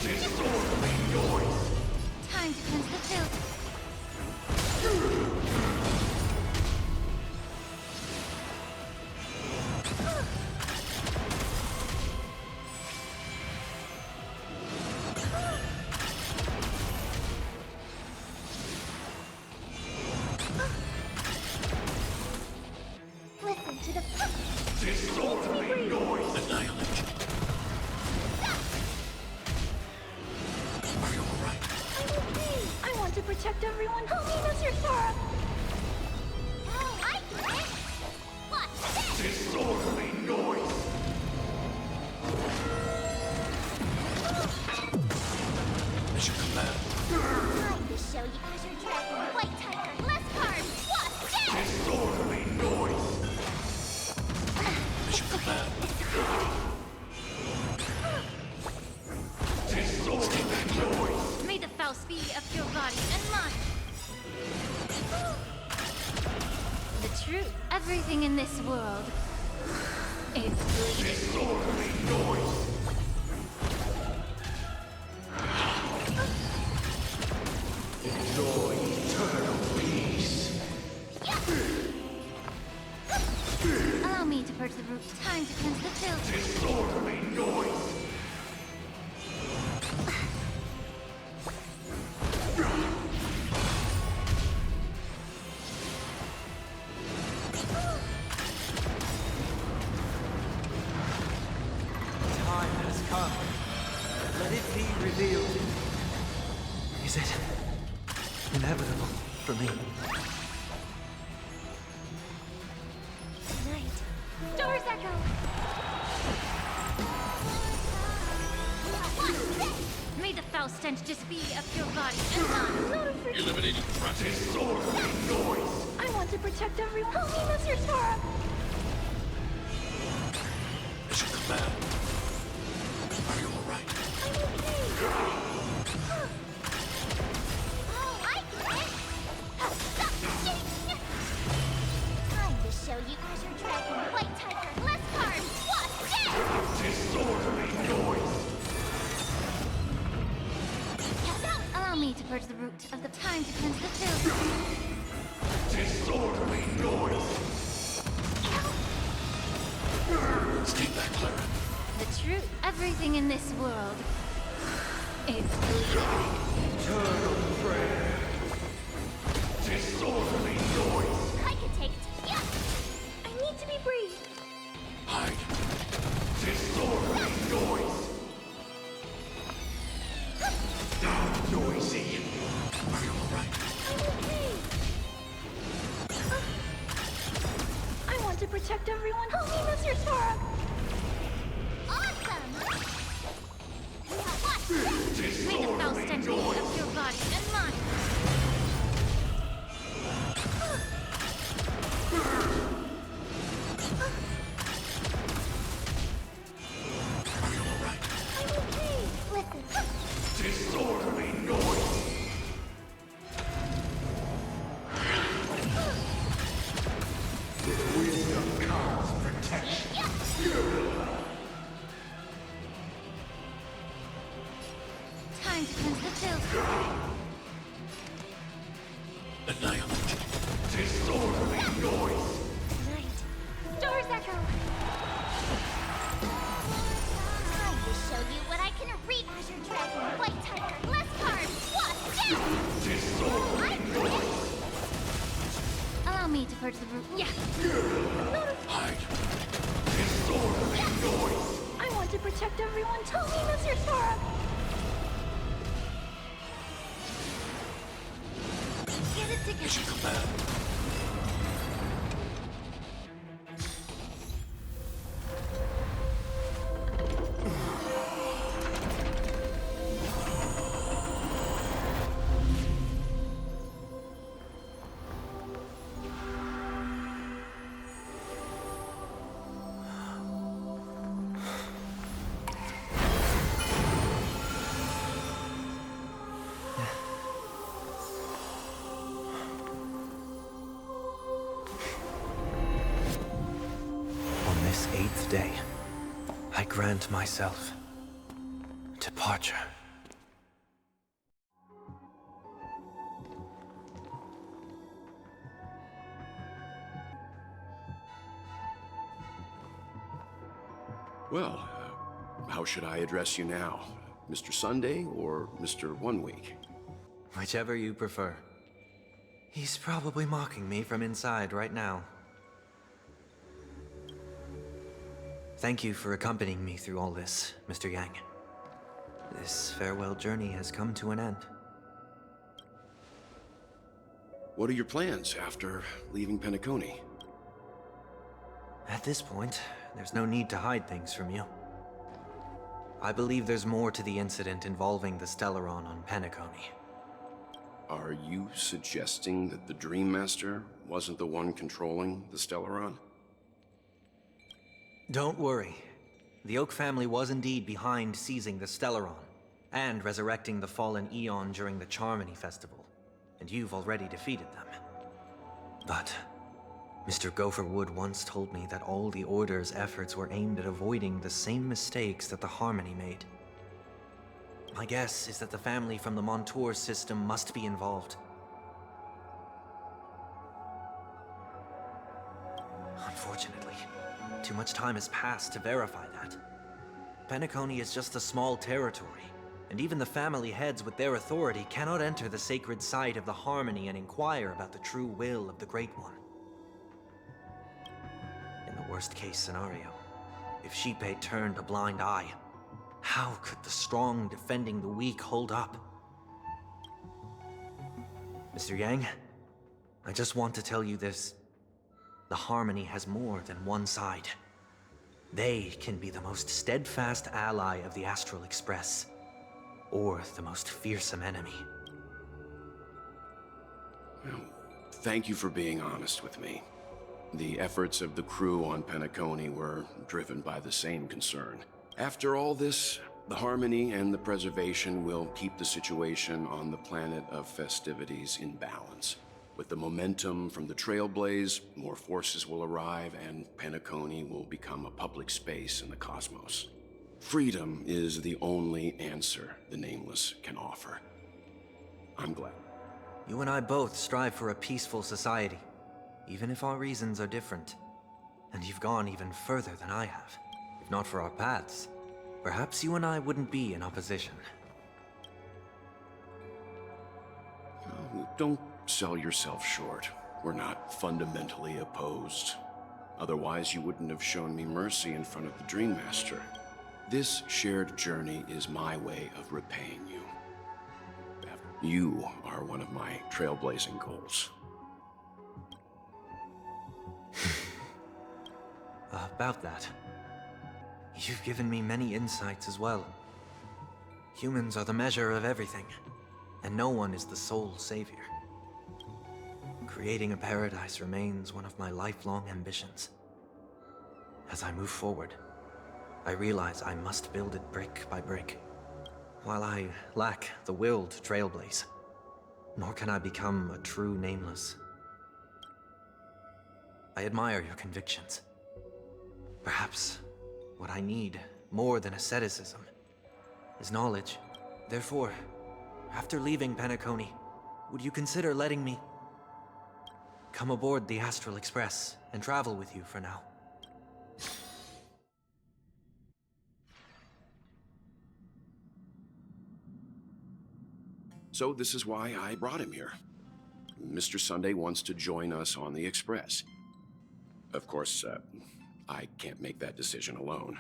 Disorderly noise! Time to cleanse the filth. Listen to the Disorderly noise! Annihilation. Are you alright? I'm okay. I want to protect everyone. Help me, Mr. Sora! Oh, I get it! Watch this! Disorderly noise! Mission command. Time to show you Azure Dragon, White Tiger, less cards, swap, down! Disorderly noise! Mission command. Disorderly noise! May the Faust be of your body and mind. The truth, everything in this world is bleeding. Disorderly noise! Enjoy eternal peace! Allow me to purge the root. Time to cleanse the filth. Disorderly noise! Time has come. Let it be revealed. Is it inevitable for me? Night. Doors Echo! May the foul stench just be of your body and mind. Not afraid. Eliminating pressure. Disorderly noise! I want to protect everyone. Help me, Mr. Sora! Mission command. Are you alright? I'm okay. Oh, I get it! Time to show you Azure Dragon, White Tiger, less cards, swap, down! Disorderly noise! Allow me to purge the root of the time to cleanse the filth. Disorderly noise! Stay back, Clara. The truth, everything in this world is bleeding. Eternal prayer! Disorderly noise! I can take it. Yeah! I need to be brave. Hide. Disorderly noise! protect everyone. Tell me, Mr. Sora! Get it together. On this 8th day, I grant myself departure. Well, how should I address you now? Mr. Sunday or Mr. 1 Week? Whichever you prefer. He's probably mocking me from inside right now. Thank you for accompanying me through all this, Mr. Yang. This farewell journey has come to an end. What are your plans after leaving Penacony? At this point, there's no need to hide things from you. I believe there's more to the incident involving the Stellaron on Penacony. Are you suggesting that the Dream Master wasn't the one controlling the Stellaron? Don't worry. The Oak family was indeed behind seizing the Stellaron, and resurrecting the fallen Eon during the Charmony Festival, and you've already defeated them. But Mr. Gopherwood once told me that all the Order's efforts were aimed at avoiding the same mistakes that the Harmony made. My guess is that the family from the Montour system must be involved. Unfortunately, too much time has passed to verify that. Penacony is just a small territory, and even the family heads with their authority cannot enter the sacred site of the Harmony and inquire about the true will of the Great One. In the worst-case scenario, if Sheepei turned a blind eye, how could the strong defending the weak hold up? Mr. Yang, I just want to tell you this. The Harmony has more than one side. They can be the most steadfast ally of the Astral Express, or the most fearsome enemy. Well, thank you for being honest with me. The efforts of the crew on Penacony were driven by the same concern. After all this, the Harmony and the Preservation will keep the situation on the planet of festivities in balance. With the momentum from the Trailblaze, more forces will arrive and Penacony will become a public space in the cosmos. Freedom is the only answer the Nameless can offer. I'm glad. You and I both strive for a peaceful society, even if our reasons are different. And you've gone even further than I have. If not for our paths, perhaps you and I wouldn't be in opposition. Don't sell yourself short. We're not fundamentally opposed. Otherwise, you wouldn't have shown me mercy in front of the Dream Master. This shared journey is my way of repaying you. You are one of my trailblazing goals. About that, you've given me many insights as well. Humans are the measure of everything, and no one is the sole savior. Creating a paradise remains one of my lifelong ambitions. As I move forward, I realize I must build it brick by brick. While I lack the will to trailblaze, nor can I become a true Nameless. I admire your convictions. Perhaps what I need, more than asceticism, is knowledge. Therefore, after leaving Penacony, would you consider letting me come aboard the Astral Express and travel with you for now? So this is why I brought him here. Mr. Sunday wants to join us on the Express. Of course, I can't make that decision alone.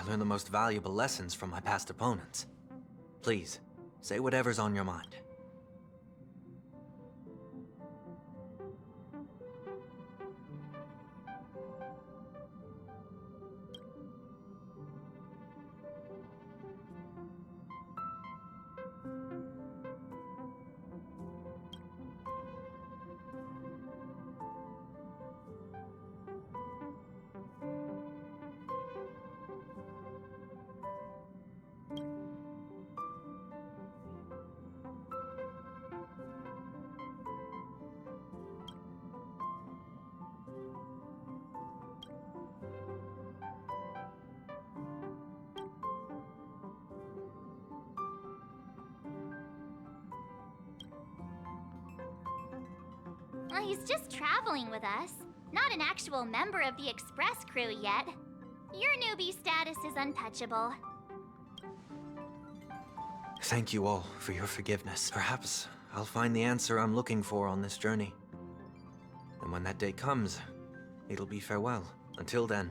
learn the most valuable lessons from my past opponents. Please, say whatever's on your mind. Well, he's just traveling with us. Not an actual member of the Express crew yet. Your newbie status is untouchable. Thank you all for your forgiveness. Perhaps I'll find the answer I'm looking for on this journey. And when that day comes, it'll be farewell. Until then,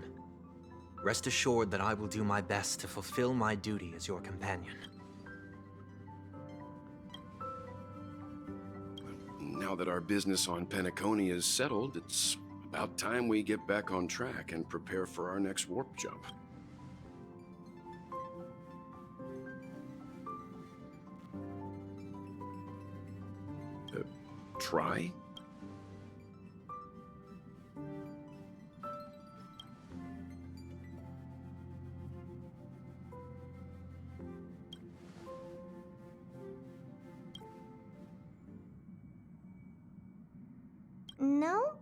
rest assured that I will do my best to fulfill my duty as your companion. Now that our business on Penacony is settled, it's about time we get back on track and prepare for our next warp jump. Try? No,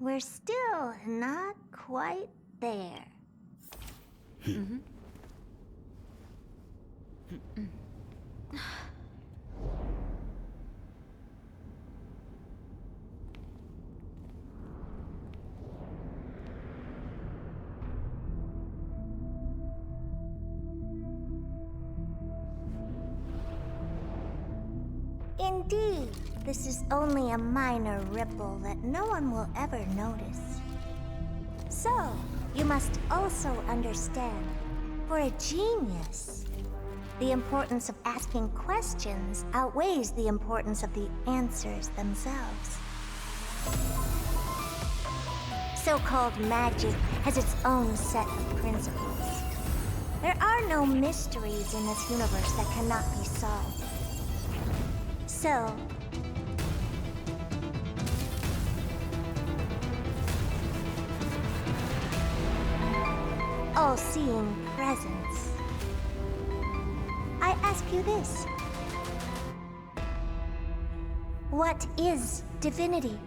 we're still not quite there. Indeed, this is only a minor ripple that no one will ever notice. So, you must also understand, for a genius, the importance of asking questions outweighs the importance of the answers themselves. So-called magic has its own set of principles. There are no mysteries in this universe that cannot be solved. So, all-seeing presence, I ask you this. What is divinity?